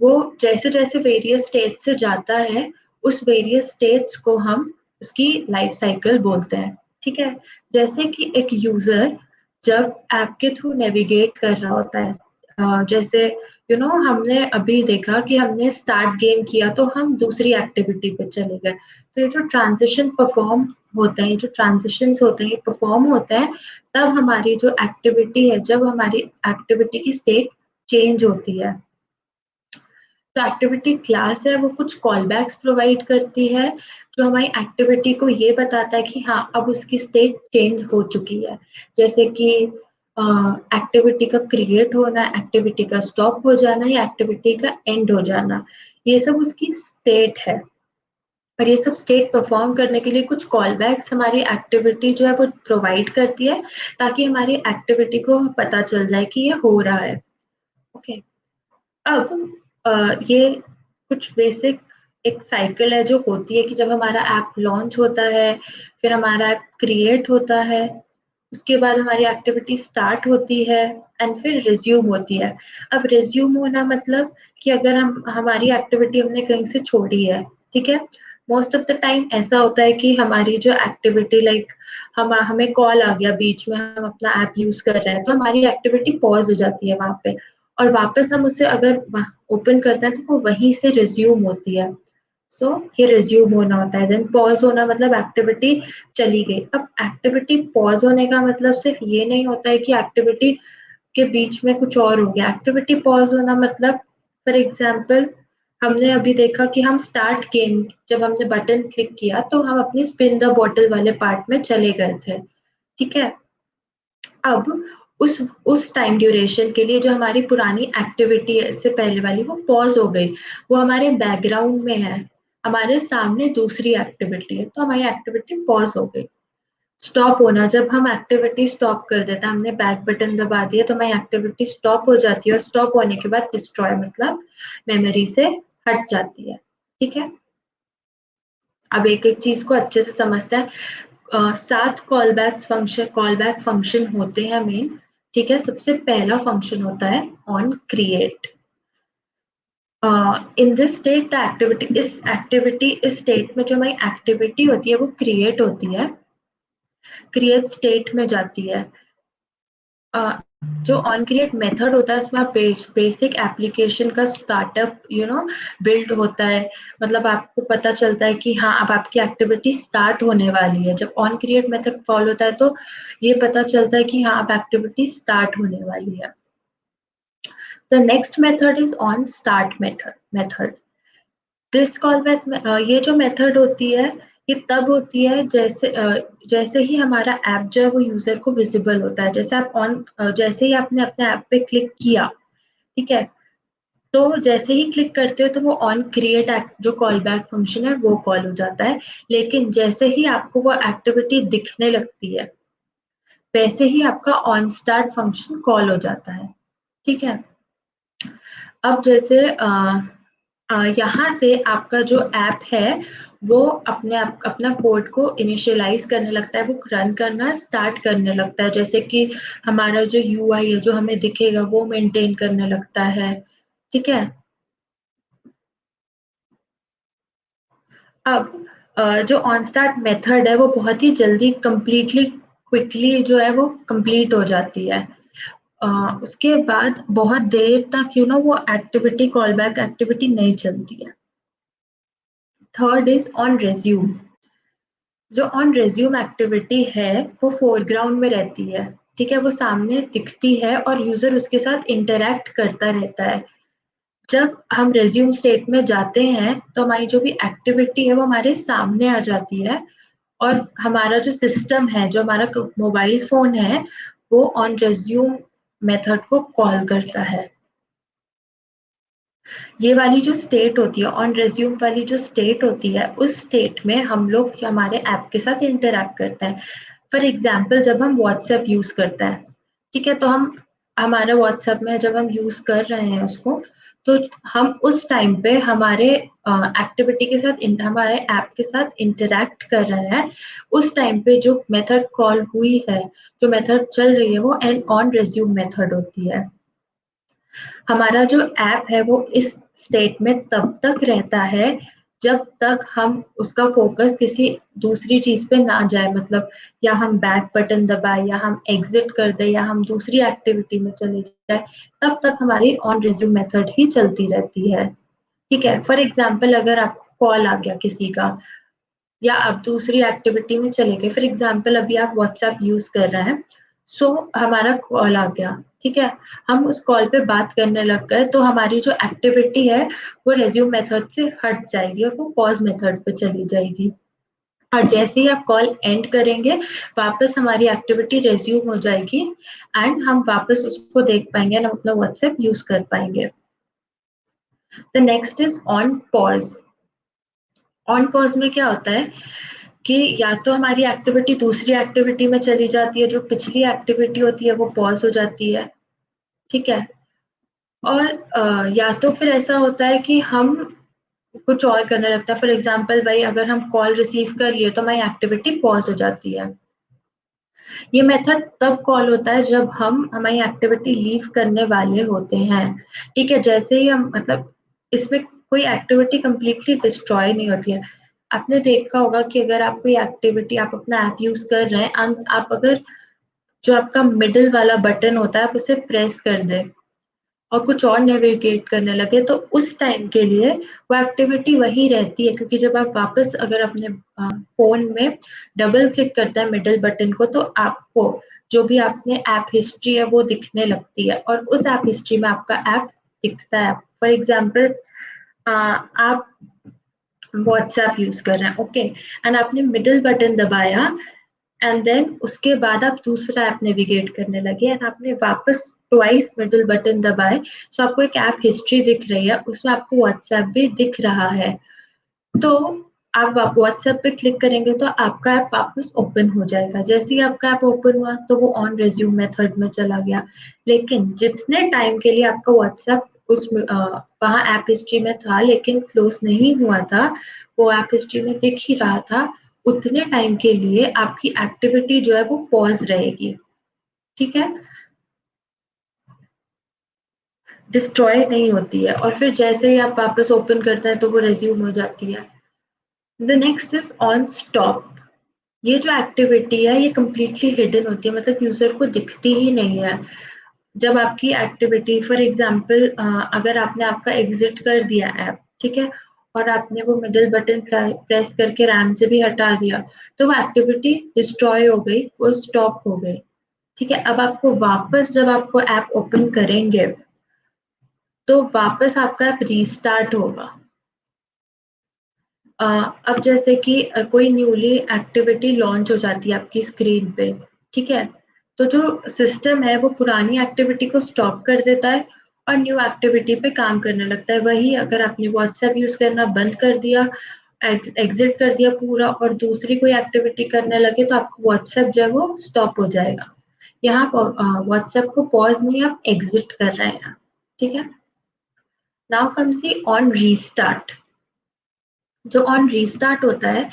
वो जैसे जैसे वेरियस स्टेट से जाता है, उस वेरियस स्टेट्स को हम उसकी लाइफ साइकिल बोलते हैं, ठीक है। जैसे कि एक यूजर जब ऐप के थ्रू नेविगेट कर रहा होता है, जैसे हमने अभी देखा कि हमने स्टार्ट गेम किया तो हम दूसरी एक्टिविटी पे चले गए। तो ये जो ट्रांजिशन परफॉर्म होते हैं, जो ट्रांजिशंस होते हैं, ये परफॉर्म होते हैं तब हमारी जो एक्टिविटी है, जब हमारी एक्टिविटी की स्टेट चेंज होती है। जो एक्टिविटी क्लास है वो कुछ कॉल बैक्स प्रोवाइड करती है जो हमारी एक्टिविटी को ये बताता है कि हाँ अब उसकी स्टेट चेंज हो चुकी है। जैसे कि एक्टिविटी का क्रिएट होना, एक्टिविटी का स्टॉप हो जाना या एक्टिविटी का एंड हो जाना, ये सब उसकी स्टेट है। और ये सब स्टेट परफॉर्म करने के लिए कुछ कॉल बैक्स हमारी एक्टिविटी जो है वो प्रोवाइड करती है ताकि हमारी एक्टिविटी को पता चल जाए कि ये हो रहा है। ओके, अब ये कुछ बेसिक एक साइकिल है जो होती है कि जब हमारा ऐप लॉन्च होता है, फिर हमारा ऐप क्रिएट होता है, उसके बाद हमारी एक्टिविटी स्टार्ट होती है एंड फिर रिज्यूम होती है। अब रिज्यूम होना मतलब कि अगर हम हमारी एक्टिविटी हमने कहीं से छोड़ी है, ठीक है। मोस्ट ऑफ द टाइम ऐसा होता है कि हमारी जो एक्टिविटी लाइक हमें कॉल आ गया बीच में, हम अपना ऐप यूज कर रहे हैं तो हमारी एक्टिविटी पॉज हो जाती है वहां पे, और वापस हम उसे अगर ओपन करते हैं तो वो वहीं से रिज्यूम होती है। सो ये रिज्यूम होना होता है। देन पॉज होना मतलब एक्टिविटी चली गई। अब एक्टिविटी पॉज होने का मतलब सिर्फ ये नहीं होता है कि एक्टिविटी के बीच में कुछ और हो गया। एक्टिविटी पॉज होना मतलब फॉर एग्जाम्पल हमने अभी देखा कि हम स्टार्ट गेम जब हमने बटन क्लिक किया तो हम अपनी स्पिन द बॉटल वाले पार्ट में चले गए थे, ठीक है। अब उस टाइम ड्यूरेशन के लिए जो हमारी पुरानी एक्टिविटी है इससे पहले वाली वो पॉज हो गई, वो हमारे बैकग्राउंड में है, हमारे सामने दूसरी एक्टिविटी है तो हमारी एक्टिविटी पॉज हो गई। स्टॉप होना, जब हम एक्टिविटी स्टॉप कर देते हैं, हमने बैक बटन दबा दिया तो हमारी एक्टिविटी स्टॉप हो जाती है, और स्टॉप होने के बाद डिस्ट्रॉय मतलब मेमोरी से हट जाती है, ठीक है। अब एक एक चीज को अच्छे से समझते हैं। 7 कॉल बैक फंक्शन होते हैं मेन, ठीक है, सबसे पहला फंक्शन होता है on create. In this state the activity इस स्टेट में जो हमारी एक्टिविटी होती है वो क्रिएट होती है, क्रिएट स्टेट में जाती है। जो ऑन क्रिएट मेथड होता है उसमें आप बेसिक एप्लीकेशन का स्टार्टअप बिल्ड होता है, मतलब आपको पता चलता है कि हाँ अब आपकी एक्टिविटी स्टार्ट होने वाली है। जब ऑन क्रिएट मेथड कॉल होता है तो ये पता चलता है कि हाँ अब एक्टिविटी स्टार्ट होने वाली है। The next method is on start method. This call ये जो मेथड होती है ये तब होती है जैसे ही हमारा ऐप जो है वो यूजर को विजिबल होता है। जैसे ही आपने अपने ऐप पे क्लिक किया, ठीक है, तो जैसे ही क्लिक करते हो तो वो ऑन क्रिएट जो कॉल बैक फंक्शन है वो कॉल हो जाता है। लेकिन जैसे ही आपको वो एक्टिविटी दिखने लगती है वैसे ही आपका ऑन स्टार्ट फंक्शन कॉल हो जाता है। ठीक है, अब जैसे यहाँ से आपका जो ऐप है वो अपना कोड को इनिशियलाइज करने लगता है, वो रन करना स्टार्ट करने लगता है। जैसे कि हमारा जो यूआई है जो हमें दिखेगा वो मेंटेन करने लगता है। ठीक है, अब जो ऑन स्टार्ट मेथड है वो बहुत ही जल्दी क्विकली जो है वो कंप्लीट हो जाती है। उसके बाद बहुत देर तक वो एक्टिविटी कॉल बैक एक्टिविटी नहीं चलती है। Third is on resume. जो ऑन रेज्यूम एक्टिविटी है वो फोरग्राउंड में रहती है। ठीक है, वो सामने दिखती है और यूजर उसके साथ इंटरैक्ट करता रहता है। जब हम रेज्यूम स्टेट में जाते हैं तो हमारी जो भी एक्टिविटी है वो हमारे सामने आ जाती है और हमारा जो सिस्टम है, जो हमारा मोबाइल फोन है, वो ऑन रेज्यूम मेथड को कॉल करता है। ये वाली जो स्टेट होती है, ऑन रेज्यूम वाली जो स्टेट होती है, उस स्टेट में हम लोग हमारे ऐप के साथ इंटरैक्ट करते हैं। फॉर एग्जाम्पल जब हम व्हाट्सएप यूज करते हैं, ठीक है, तो हम हमारे व्हाट्सएप में जब हम यूज कर रहे हैं उसको, तो हम उस टाइम पे हमारे एक्टिविटी के साथ हमारे ऐप के साथ इंटरैक्ट कर रहे हैं। उस टाइम पे जो मेथड कॉल हुई है, जो मेथड चल रही है, वो एंड ऑन रेज्यूम मेथड होती है। हमारा जो ऐप है वो इस स्टेट में तब तक रहता है जब तक हम उसका फोकस किसी दूसरी चीज पे ना जाए, मतलब या हम बैक बटन दबाए या हम एग्जिट कर दे या हम दूसरी एक्टिविटी में चले जाए, तब तक हमारी ऑन रिज्यूम मेथड ही चलती रहती है। ठीक है, फॉर एग्जाम्पल अगर आपको कॉल आ गया किसी का या आप दूसरी एक्टिविटी में चले गए, फॉर एग्जाम्पल अभी आप व्हाट्सएप यूज कर रहे हैं, सो हमारा कॉल आ गया, ठीक है, हम उस कॉल पे बात करने लग गए, तो हमारी जो एक्टिविटी है वो रेज्यूम मेथड से हट जाएगी और वो पॉज मेथड पे चली जाएगी। और जैसे ही आप कॉल एंड करेंगे वापस हमारी एक्टिविटी रेज्यूम हो जाएगी एंड हम वापस उसको देख पाएंगे, हम अपना व्हाट्सएप यूज कर पाएंगे। The next is on pause. On pause में क्या होता है कि या तो हमारी एक्टिविटी दूसरी एक्टिविटी में चली जाती है, जो पिछली एक्टिविटी होती है वो पॉज हो जाती है। ठीक है, और या तो फिर ऐसा होता है कि हम कुछ और करने लगता है। फॉर एग्जाम्पल भाई अगर हम कॉल रिसीव कर लिए तो हमारी एक्टिविटी पॉज हो जाती है। ये मेथड तब कॉल होता है जब हम हमारी एक्टिविटी लीव करने वाले होते हैं। ठीक है, जैसे ही हम मतलब इसमें कोई एक्टिविटी कंप्लीटली डिस्ट्रॉय नहीं होती है। आपने देखा होगा कि अगर आप कोई एक्टिविटी आप अपना ऐप यूज कर रहे हैं, आप अगर जो आपका मिडिल वाला बटन होता है आप उसे प्रेस कर दें और कुछ और नेविगेट करने लगे, तो उस टाइम के लिए वो एक्टिविटी वही रहती है, क्योंकि जब आप वापस अगर अपने फोन में डबल क्लिक करते हैं मिडिल बटन को तो आपको जो भी आपने ऐप हिस्ट्री है वो दिखने लगती है और उस ऐप हिस्ट्री में आपका ऐप दिखता है। फॉर एग्जाम्पल आप व्हाट्सएप यूज कर रहे हैं, ओके, एंड आपने मिडिल बटन दबाया एंड देन उसके बाद आप दूसरा ऐप नेविगेट करने लगे एंड आपने वापस ट्वाइस मिडिल बटन दबाए, तो आपको एक ऐप हिस्ट्री दिख रही है, उसमें आपको व्हाट्सएप भी दिख रहा है। तो आप व्हाट्सएप पे क्लिक करेंगे तो आपका ऐप वापस ओपन हो जाएगा। जैसे ही आपका ऐप ओपन हुआ तो वो ऑन रिज्यूम मेथड में चला गया। लेकिन जितने टाइम के लिए आपका व्हाट्सएप उस वहाँ ऐप हिस्ट्री में था लेकिन क्लोज नहीं हुआ था, वो ऐप हिस्ट्री में दिख ही रहा था, उतने टाइम के लिए आपकी एक्टिविटी जो है वो पॉज रहेगी। ठीक है, डिस्ट्रॉय नहीं होती है, और फिर जैसे ही आप वापस ओपन करते हैं तो वो रेज्यूम हो जाती है। The next is on stop. ये जो एक्टिविटी है ये कंप्लीटली हिडन होती है, मतलब यूजर को दिखती ही नहीं है। जब आपकी एक्टिविटी फॉर एग्जांपल अगर आपने आपका एग्जिट कर दिया ऐप, ठीक है, और आपने वो मिडिल बटन प्रेस करके रैम से भी हटा दिया, तो वो एक्टिविटी डिस्ट्रॉय हो गई, वो स्टॉप हो गई। ठीक है, अब आपको वापस जब आप वो ऐप ओपन करेंगे तो वापस आपका ऐप रीस्टार्ट होगा। अब जैसे कि कोई न्यूली एक्टिविटी लॉन्च हो जाती है आपकी स्क्रीन पे, ठीक है, तो जो सिस्टम है वो पुरानी एक्टिविटी को स्टॉप कर देता है और न्यू एक्टिविटी पे काम करने लगता है। वही अगर आपने व्हाट्सएप यूज करना बंद कर दिया, एग्जिट कर दिया पूरा, और दूसरी कोई एक्टिविटी करने लगे, तो आपका व्हाट्सएप जो है वो स्टॉप हो जाएगा। यहाँ व्हाट्सएप को पॉज नहीं, आप एग्जिट कर रहे हैं, ठीक है। Now comes the on restart. जो ऑन रीस्टार्ट होता है,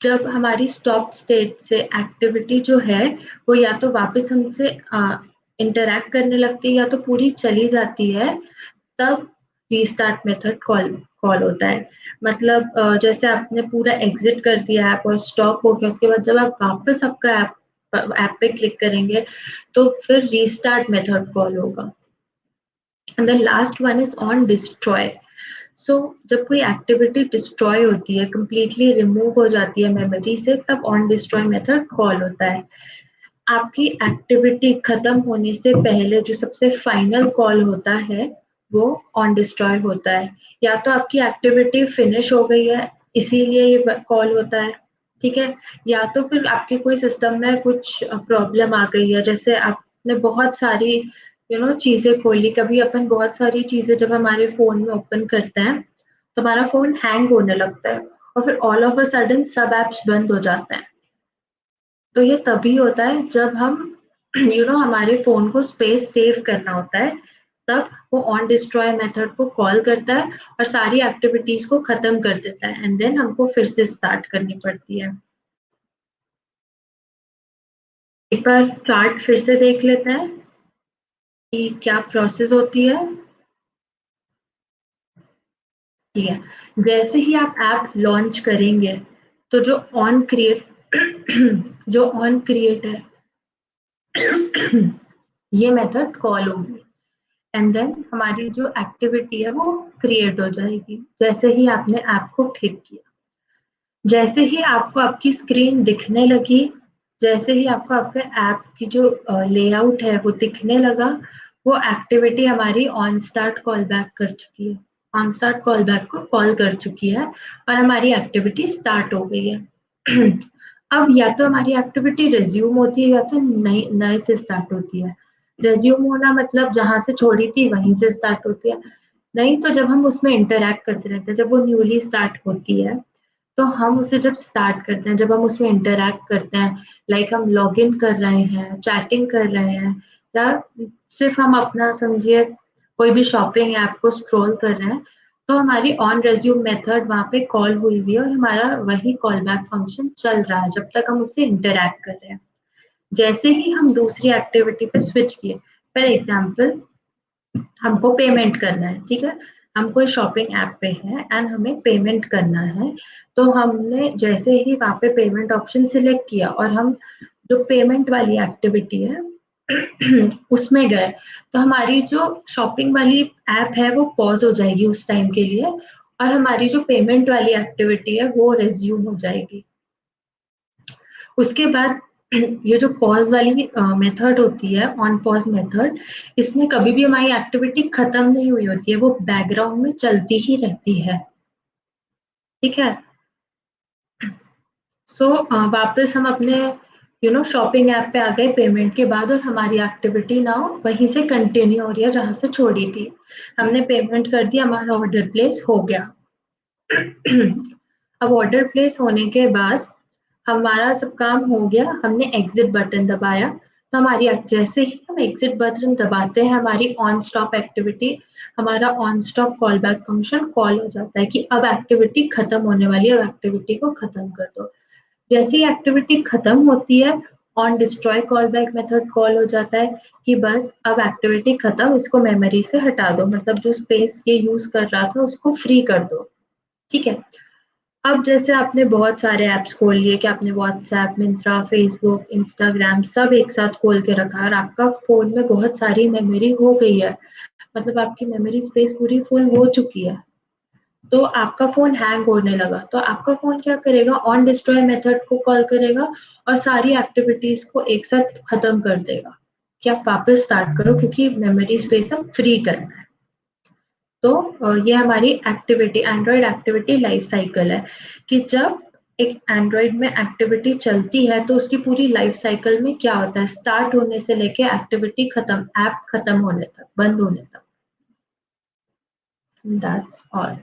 जब हमारी स्टॉप स्टेट से एक्टिविटी जो है वो या तो वापस हमसे इंटरैक्ट करने लगती है या तो पूरी चली जाती है, तब रीस्टार्ट मेथड कॉल कॉल होता है। मतलब जैसे आपने पूरा एग्जिट कर दिया ऐप और स्टॉप हो गया, उसके बाद जब आप वापस आपका ऐप पे क्लिक करेंगे तो फिर रीस्टार्ट मेथड कॉल होगा। And the last one is on destroy. So जब कोई एक्टिविटी डिस्ट्रॉय होती है, कंप्लीटली रिमूव हो जाती है मेमोरी से, तब ऑन डिस्ट्रॉय मेथड कॉल होता है। आपकी एक्टिविटी खत्म होने से पहले जो सबसे फाइनल कॉल होता है वो ऑन डिस्ट्रॉय होता है। या तो आपकी एक्टिविटी फिनिश हो गई है इसीलिए ये कॉल होता है, ठीक है, या तो फिर आपके कोई सिस्टम में कुछ प्रॉब्लम आ गई है, जैसे आपने बहुत सारी चीजें खोली। कभी अपन बहुत सारी चीजें जब हमारे फोन में ओपन करते हैं तो हमारा फोन हैंग होने लगता है और फिर ऑल ऑफ अ सडन सब एप्स बंद हो जाते हैं। तो ये तभी होता है जब हम हमारे फोन को स्पेस सेव करना होता है, तब वो ऑन डिस्ट्रॉय मेथड को कॉल करता है और सारी एक्टिविटीज को खत्म कर देता है, एंड देन हमको फिर से स्टार्ट करनी पड़ती है। एक बार चार्ट फिर से देख लेते हैं कि क्या प्रोसेस होती है। ठीक है, जैसे ही आप ऐप लॉन्च करेंगे तो जो ऑन क्रिएट जो ऑन क्रिएट है ये मेथड कॉल होगी, एंड देन हमारी जो एक्टिविटी है वो क्रिएट हो जाएगी जैसे ही आपने ऐप को क्लिक किया। जैसे ही आपको आपकी स्क्रीन दिखने लगी, जैसे ही आपको आपके ऐप की जो लेआउट है वो दिखने लगा, वो एक्टिविटी हमारी ऑन स्टार्ट कॉल बैक कर चुकी है, ऑन स्टार्ट कॉल बैक को कॉल कर चुकी है और हमारी एक्टिविटी स्टार्ट हो गई है। अब या तो हमारी एक्टिविटी रिज्यूम होती है या तो नए नए से स्टार्ट होती है। रिज्यूम होना मतलब जहां से छोड़ी थी वहीं से स्टार्ट होती है, नहीं तो जब हम उसमें इंटरैक्ट करते रहते हैं, जब वो न्यूली स्टार्ट होती है तो हम उसे जब स्टार्ट करते हैं, जब हम उसमें इंटरैक्ट करते हैं, लाइक हम लॉग इन कर रहे हैं, चैटिंग कर रहे हैं, या सिर्फ हम अपना समझिए कोई भी शॉपिंग ऐप को स्क्रॉल कर रहे हैं, तो हमारी ऑन रेज्यूम मेथड वहां पे कॉल हुई हुई है और हमारा वही कॉल बैक फंक्शन चल रहा है जब तक हम उससे इंटरैक्ट कर रहे हैं। जैसे ही हम दूसरी एक्टिविटी पे स्विच किए, फॉर एग्जाम्पल हमको पेमेंट करना है, ठीक है, हम कोई शॉपिंग ऐप पे है एंड हमें पेमेंट करना है, तो हमने जैसे ही वहां पे पेमेंट ऑप्शन सिलेक्ट किया और हम जो पेमेंट वाली एक्टिविटी है उसमें गए, तो हमारी जो शॉपिंग वाली ऐप है वो पॉज हो जाएगी उस टाइम के लिए और हमारी जो पेमेंट वाली एक्टिविटी है वो रेज्यूम हो जाएगी। उसके बाद ये जो पॉज वाली मेथड होती है, ऑन पॉज मेथड, इसमें कभी भी हमारी एक्टिविटी खत्म नहीं हुई होती है, वो बैकग्राउंड में चलती ही रहती है, ठीक है। सो वापस हम अपने शॉपिंग ऐप पे आ गए पेमेंट के बाद और हमारी एक्टिविटी नाउ वहीं से कंटिन्यू हो रही है जहां से छोड़ी थी। हमने पेमेंट कर दिया, हमारा ऑर्डर प्लेस हो गया। अब ऑर्डर प्लेस होने के बाद हमारा सब काम हो गया, हमने एग्जिट बटन दबाया, तो हमारी जैसे ही हम एग्जिट बटन दबाते हैं हमारी ऑन स्टॉप एक्टिविटी, हमारा on stop call back function call हो जाता है कि अब एक्टिविटी खत्म होने वाली है, अब एक्टिविटी को खत्म कर दो। जैसे ही एक्टिविटी खत्म होती है on destroy call back method call हो जाता है कि बस अब एक्टिविटी खत्म, इसको मेमोरी से हटा दो, मतलब जो स्पेस ये यूज कर रहा था उसको फ्री कर दो। ठीक है। अब जैसे आपने बहुत सारे ऐप्स खोल लिए कि आपने व्हाट्सएप, मिंत्रा, फेसबुक, इंस्टाग्राम सब एक साथ खोल के रखा और आपका फोन में बहुत सारी मेमोरी हो गई है, मतलब आपकी मेमोरी स्पेस पूरी फुल हो चुकी है, तो आपका फोन हैंग होने लगा, तो आपका फोन क्या करेगा, ऑन डिस्ट्रॉय मेथड को कॉल करेगा और सारी एक्टिविटीज को एक साथ खत्म कर देगा कि आप वापस स्टार्ट करो, क्योंकि मेमोरी स्पेस अब फ्री करना है। तो ये हमारी activity, Android activity life cycle है कि जब एक एंड्रॉइड में एक्टिविटी चलती है तो उसकी पूरी लाइफ साइकिल में क्या होता है, स्टार्ट होने से लेके एक्टिविटी खत्म, ऐप खत्म होने तक, बंद होने तक। That's all.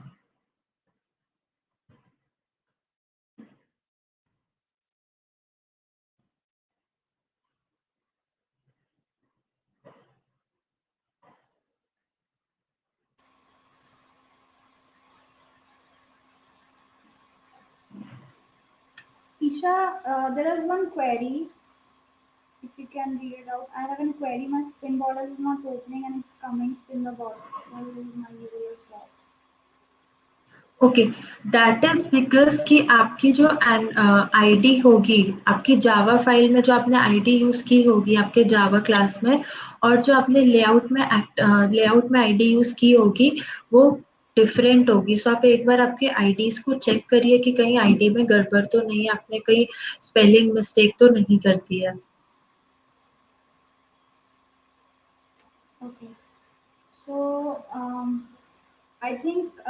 Isha, there is one query. If you can read it out. I have a query. My spin bottle is not opening and it's coming. Spin the bottle. My user stop. Okay, that is because कि आपकी जो ID होगी, आपकी Java file में जो आपने ID use की होगी आपके जावा क्लास में, और जो आपने लेआउट में आईडी यूज की होगी वो डिफरेंट होगी। सो आप एक बार आपके आईडीज को चेक करिए कि कहीं आईडी में गड़बड़ तो नहीं, आपने कहीं स्पेलिंग मिस्टेक तो नहीं कर दी है। Okay. So I think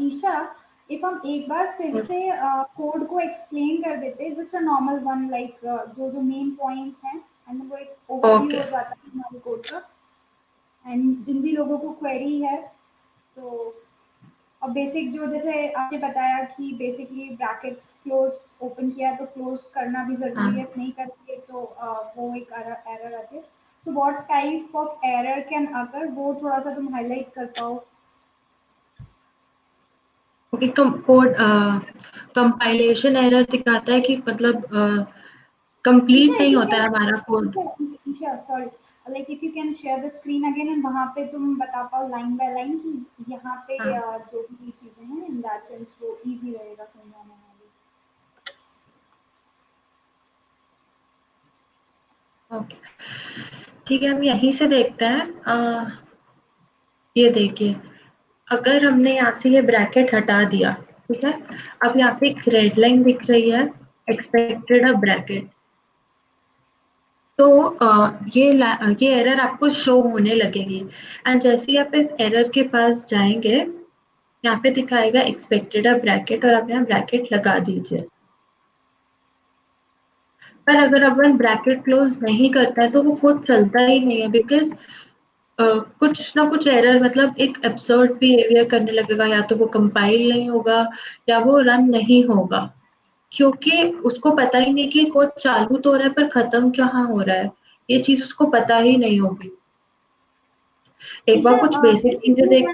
Isha, if हम एक बार फिर से कोड को एक्सप्लेन कर देते, just a normal one, like जो जो मेन पॉइंट्स हैं, एंड वो एक ओवरव्यू ओके। हो जाता है हमारे कोड का, एंड जिन भी लोगों को क्वेरी है तो। और बेसिक जो जैसे आपने बताया कि बेसिकली ब्रैकेट्स क्लोज ओपन किया तो क्लोज करना भी ज़रूरी है, हाँ, नहीं करेंगे तो वो एक एरर आती है। तो what type of error can अगर वो थोड़ा सा तुम हाईलाइट कर पाओ। ओके, कोड कंपाइलेशन एरर दिखाता है कि मतलब ईशा, कंप्लीट इफ नहीं यू होता कैन, है हमारा कोड। Isha sorry, like if you can share the screen again and वहाँ पे तुम बता पाओ लाइन बाय लाइन कि यहाँ पे हाँ, जो भी चीज़ें हैं इन दैट सेंस वो इजी रहेगा समझाने में। ओके, ठीक है, हम यहीं से देखते हैं। ये देखिए, अगर हमने यहाँ से ये ब्रैकेट हटा दिया, ठीक है, अब यहाँ पे एक रेड लाइन दिख रही है, एक्सपेक्टेड अ ब्रैकेट, तो ये एरर आपको शो होने लगेगी। एंड जैसे ही आप इस एरर के पास जाएंगे, यहाँ पे दिखाएगा एक्सपेक्टेड अ ब्रैकेट और आप यहाँ ब्रैकेट लगा दीजिए। पर अगर अपन ब्रैकेट क्लोज नहीं करता है तो वो कोड चलता ही नहीं है, बिकॉज कुछ ना कुछ एरर, मतलब एक एब्सर्ड बिहेवियर करने लगेगा, या तो वो कंपाइल नहीं होगा या वो रन नहीं होगा, क्योंकि उसको पता ही नहीं कि कोड चालू तो हो रहा है पर खत्म कहाँ हो रहा है, ये चीज उसको पता ही नहीं होगी। एक ईशा, बार कुछ बेसिक चीजें देख।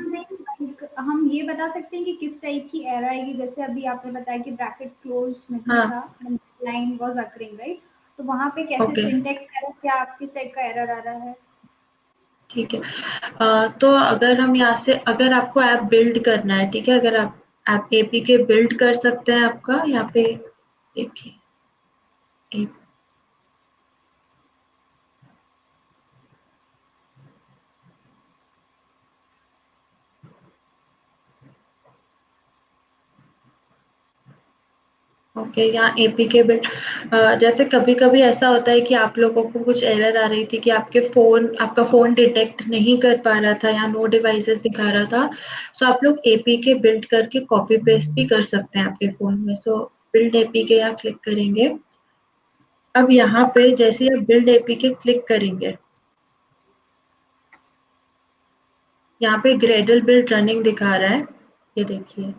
हम ये बता सकते हैं कि किस टाइप की एरर आएगी, जैसे अभी आपने बताया कि ब्रैकेट क्लोज नहीं हाँ, था, लाइन वाज अकरिंग, राइट? तो वहां पे कैसे ओके, सिंटेक्स एरर, क्या किस टाइप का एरर आ रहा है? ठीक है। तो अगर हम यहाँ से, अगर आपको ऐप बिल्ड करना है, ठीक है, अगर आप एपीके बिल्ड कर सकते हैं, आपका यहाँ पे देखिए, ओके, यहाँ एपीके बिट, जैसे कभी कभी ऐसा होता है कि आप लोगों को कुछ एरर आ रही थी कि आपका फोन डिटेक्ट नहीं कर पा रहा था या नो डिवाइसेस दिखा रहा था, सो आप लोग एपीके बिल्ड करके कॉपी पेस्ट भी कर सकते हैं आपके फोन में। सो बिल्ड एपीके यहाँ क्लिक करेंगे। अब यहाँ पे जैसे आप बिल्ड एपीके क्लिक करेंगे, यहाँ पे ग्रेडल बिल्ड रनिंग दिखा रहा है, ये देखिए।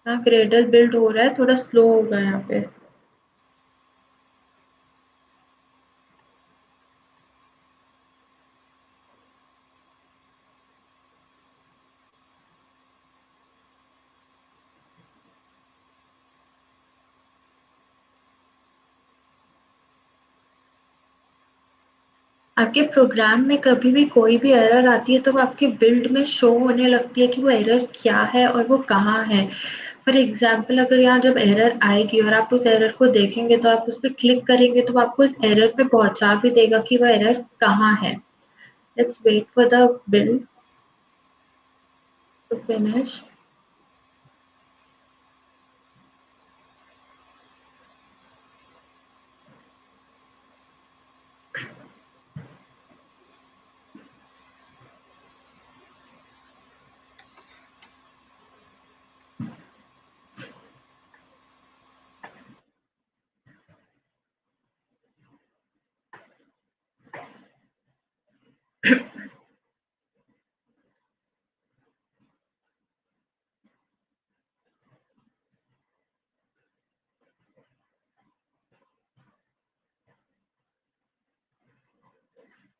हाँ, ग्रेडल बिल्ड हो रहा है, थोड़ा स्लो होगा यहाँ पे। आपके प्रोग्राम में कभी भी कोई भी एरर आती है तो वो आपके बिल्ड में शो होने लगती है कि वो एरर क्या है और वो कहाँ है। फॉर एग्जाम्पल अगर यहाँ जब एरर आएगी और आप उस एरर को देखेंगे तो आप उस पर क्लिक करेंगे तो वो आपको इस एरर पे पहुंचा भी देगा कि वो एरर कहाँ है। Let's wait for the build to finish.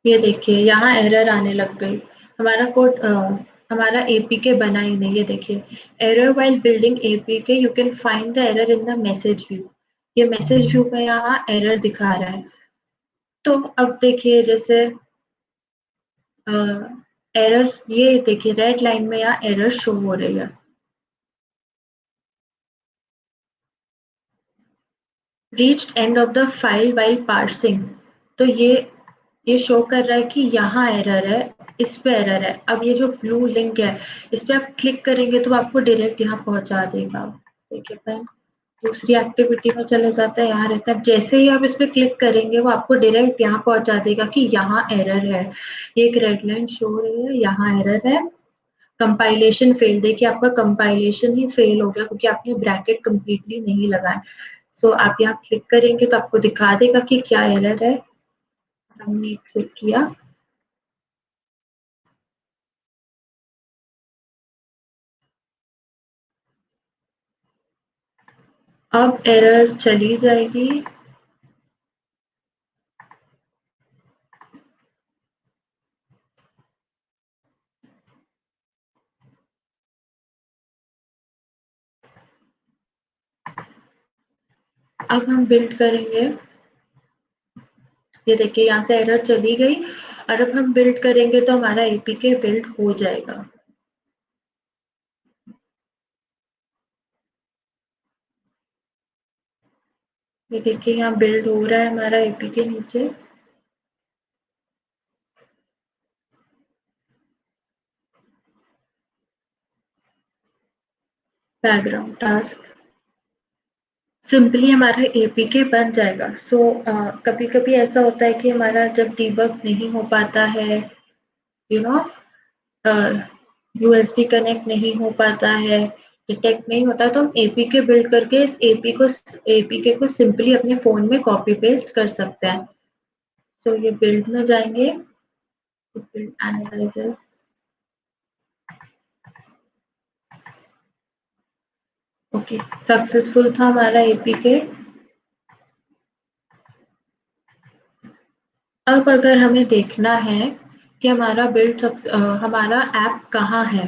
ये देखिए यहाँ एरर आने लग गई। हमारा कोड हमारा एपीके बना ही नहीं। ये देखिए, error while building APK, you can find the error in the message view. ये मैसेज व्यू में यहाँ एरर दिखा रहा है। तो अब देखिए जैसे एरर, ये देखिए रेड लाइन में यहाँ एरर शो हो रही है। Reached and of the file while parsing. तो ये शो कर रहा है कि यहाँ एरर है, इस पे एरर है। अब ये जो ब्लू लिंक है इस पे आप क्लिक करेंगे तो आपको डायरेक्ट यहाँ पहुंचा देगा। देखिए फ्रेंड, दूसरी एक्टिविटी में चले जाता है, यहाँ रहता है। जैसे ही आप इस पे क्लिक करेंगे वो आपको डायरेक्ट यहाँ पहुंचा देगा कि यहाँ एरर है। ये एक रेड लाइन शो हो रही है, यहाँ एरर है। कंपाइलेशन फेल, देखिए आपका कंपाइलेशन ही फेल हो गया क्योंकि आपने ब्रैकेट कंप्लीटली नहीं लगाया। सो आप यहाँ क्लिक करेंगे तो आपको दिखा देगा कि क्या एरर है। हमने क्लिक किया। अब एरर चली जाएगी। अब हम बिल्ड करेंगे। ये देखिए यहाँ से एरर चली गई और अब हम बिल्ड करेंगे तो हमारा एपीके बिल्ड हो जाएगा। ये देखिए यहाँ बिल्ड हो रहा है हमारा एपीके नीचे। बैकग्राउंड टास्क सिंपली हमारा एपीके बन जाएगा। सो कभी कभी ऐसा होता है कि हमारा जब डीबग नहीं हो पाता है, यू नो, यूएसबी कनेक्ट नहीं हो पाता है, डिटेक्ट नहीं होता, तो हम एपीके बिल्ड करके इस एपीके को सिंपली अपने फोन में कॉपी पेस्ट कर सकते हैं। सो ये बिल्ड में जाएंगे, बिल्ड एनालाइजर। ओके, सक्सेसफुल था हमारा एपीके। अब अगर हमें देखना है कि हमारा हमारा ऐप कहाँ है,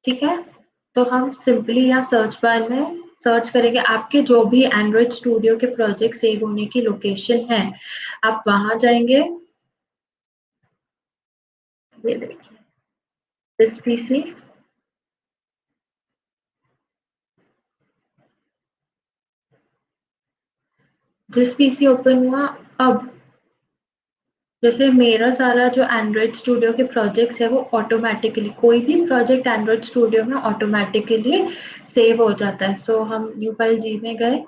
ठीक है, तो हम सिंपली यहाँ सर्च बार में सर्च करेंगे। आपके जो भी एंड्रॉइड स्टूडियो के प्रोजेक्ट सेव होने की लोकेशन है, आप वहां जाएंगे। ये देखिए, दिस पीसी। जिस पीसी ओपन हुआ, अब जैसे मेरा सारा जो एंड्रॉइड स्टूडियो के प्रोजेक्ट्स है वो ऑटोमेटिकली, कोई भी प्रोजेक्ट एंड्रॉइड स्टूडियो में ऑटोमेटिकली सेव हो जाता है। सो हम न्यू फाइल जी में गए।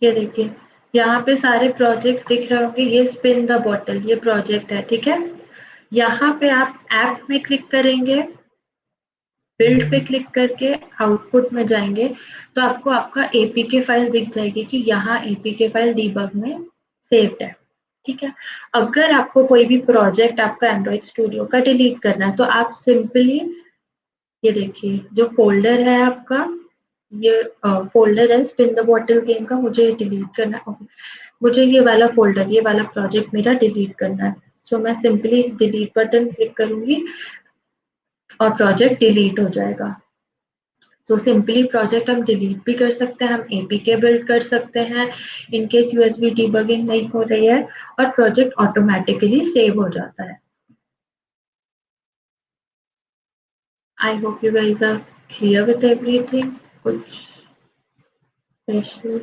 ये देखिए यहाँ पे सारे प्रोजेक्ट्स दिख रहे होंगे। ये स्पिन द बॉटल ये प्रोजेक्ट है, ठीक है। यहाँ पे आप ऐप में क्लिक करेंगे, बिल्ड पे क्लिक करके आउटपुट में जाएंगे तो आपको आपका एपीके फाइल दिख जाएगी कि यहाँ एपीके फाइल डीबग में सेव्ड है। ठीक है। अगर आपको कोई भी प्रोजेक्ट आपका एंड्रॉइड स्टूडियो का डिलीट करना है तो आप सिंपली ये देखिए जो फोल्डर है आपका, ये फोल्डर है स्पिन द बॉटल गेम का, मुझे डिलीट करना है। मुझे ये वाला फोल्डर, ये वाला प्रोजेक्ट मेरा डिलीट करना है। सो मैं सिंपली इस डिलीट बटन क्लिक करूंगी और प्रोजेक्ट डिलीट हो जाएगा। तो सिंपली प्रोजेक्ट हम डिलीट भी कर सकते हैं, हम एपीके बिल्ड कर सकते हैं इनकेस यूएसबी डिबगिंग नहीं हो रही है, और प्रोजेक्ट ऑटोमेटिकली सेव हो जाता है। I hope you guys are clear with everything. कुछ स्पेशल?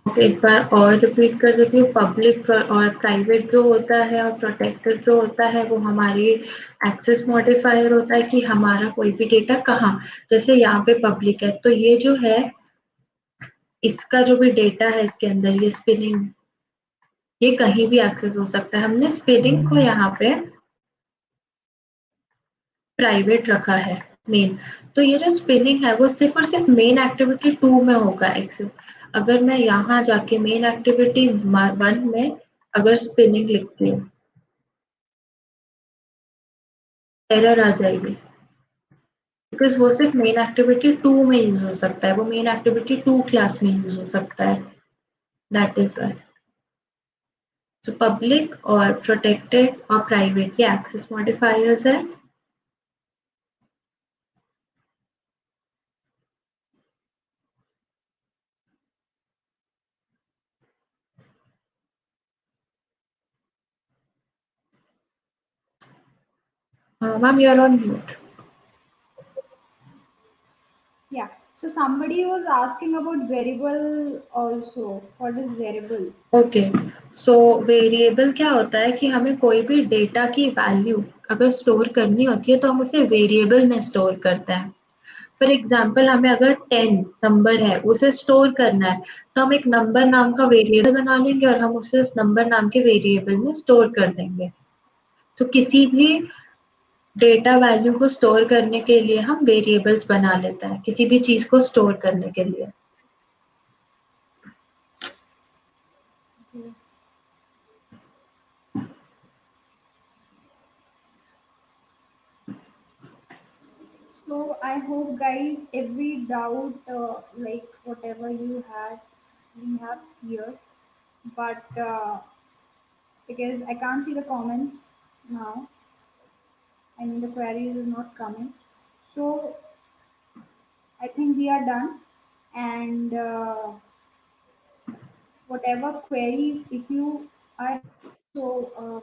एक बार और रिपीट कर देती हूँ। पब्लिक और प्राइवेट जो होता है और प्रोटेक्टेड जो होता है वो हमारी एक्सेस मॉडिफायर होता है कि हमारा कोई भी डेटा कहाँ, जैसे यहाँ पे पब्लिक है तो ये जो है इसका जो भी डेटा है इसके अंदर ये स्पिनिंग, ये कहीं भी एक्सेस हो सकता है। हमने स्पिनिंग को यहाँ पे प्राइवेट रखा है मेन, तो ये जो स्पिनिंग है वो सिर्फ और सिर्फ मेन एक्टिविटी 2 में होगा एक्सेस। अगर मैं यहाँ जाके मेन एक्टिविटी 1 में अगर स्पिनिंग लिखती हूँ, एरर आ जाएगी बिकॉज वो सिर्फ मेन एक्टिविटी 2 में यूज हो सकता है, वो मेन एक्टिविटी 2 क्लास में यूज हो सकता है, दैट इज वाई। तो पब्लिक और प्रोटेक्टेड और प्राइवेट ये एक्सेस मॉडिफायर्स है। Ma'am, you're on mute. Yeah. So somebody was asking about variable also. What is variable? Okay, so variable क्या होता है कि हमें कोई भी डेटा की वैल्यू अगर स्टोर करनी होती है तो हम उसे वेरिएबल में स्टोर करते हैं। फॉर एग्जाम्पल हमें अगर 10 नंबर है उसे स्टोर करना है तो हम एक नंबर नाम का वेरिएबल बना लेंगे और हम उसे उस नंबर नाम के वेरिएबल में स्टोर कर देंगे। तो किसी भी डेटा वैल्यू को स्टोर करने के लिए हम वेरिएबल्स बना लेते हैं, किसी भी चीज को स्टोर करने के लिए। Okay. So I hope guys every doubt like whatever you had we have cleared. But because I can't see the comments now, I mean the queries is not coming. So I think we are done. And whatever queries if you are so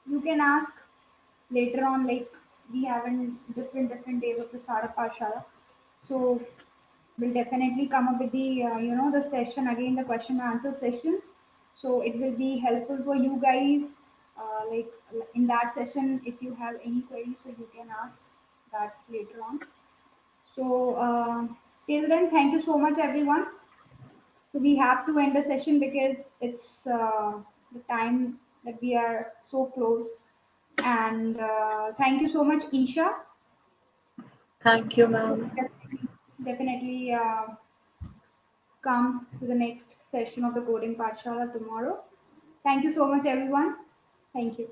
you can ask later on, like we have in different days of the startup Pathshala. So we'll definitely come up with the the session again, the question and answer sessions. So it will be helpful for you guys, like in that session if you have any queries, so you can ask that later on. So till then, thank you so much everyone. So we have to end the session because it's the time that we are so close. And thank you so much, Isha. Thank you So ma'am. definitely come to the next session of the Coding Pathshala tomorrow. Thank you so much, everyone. Thank you.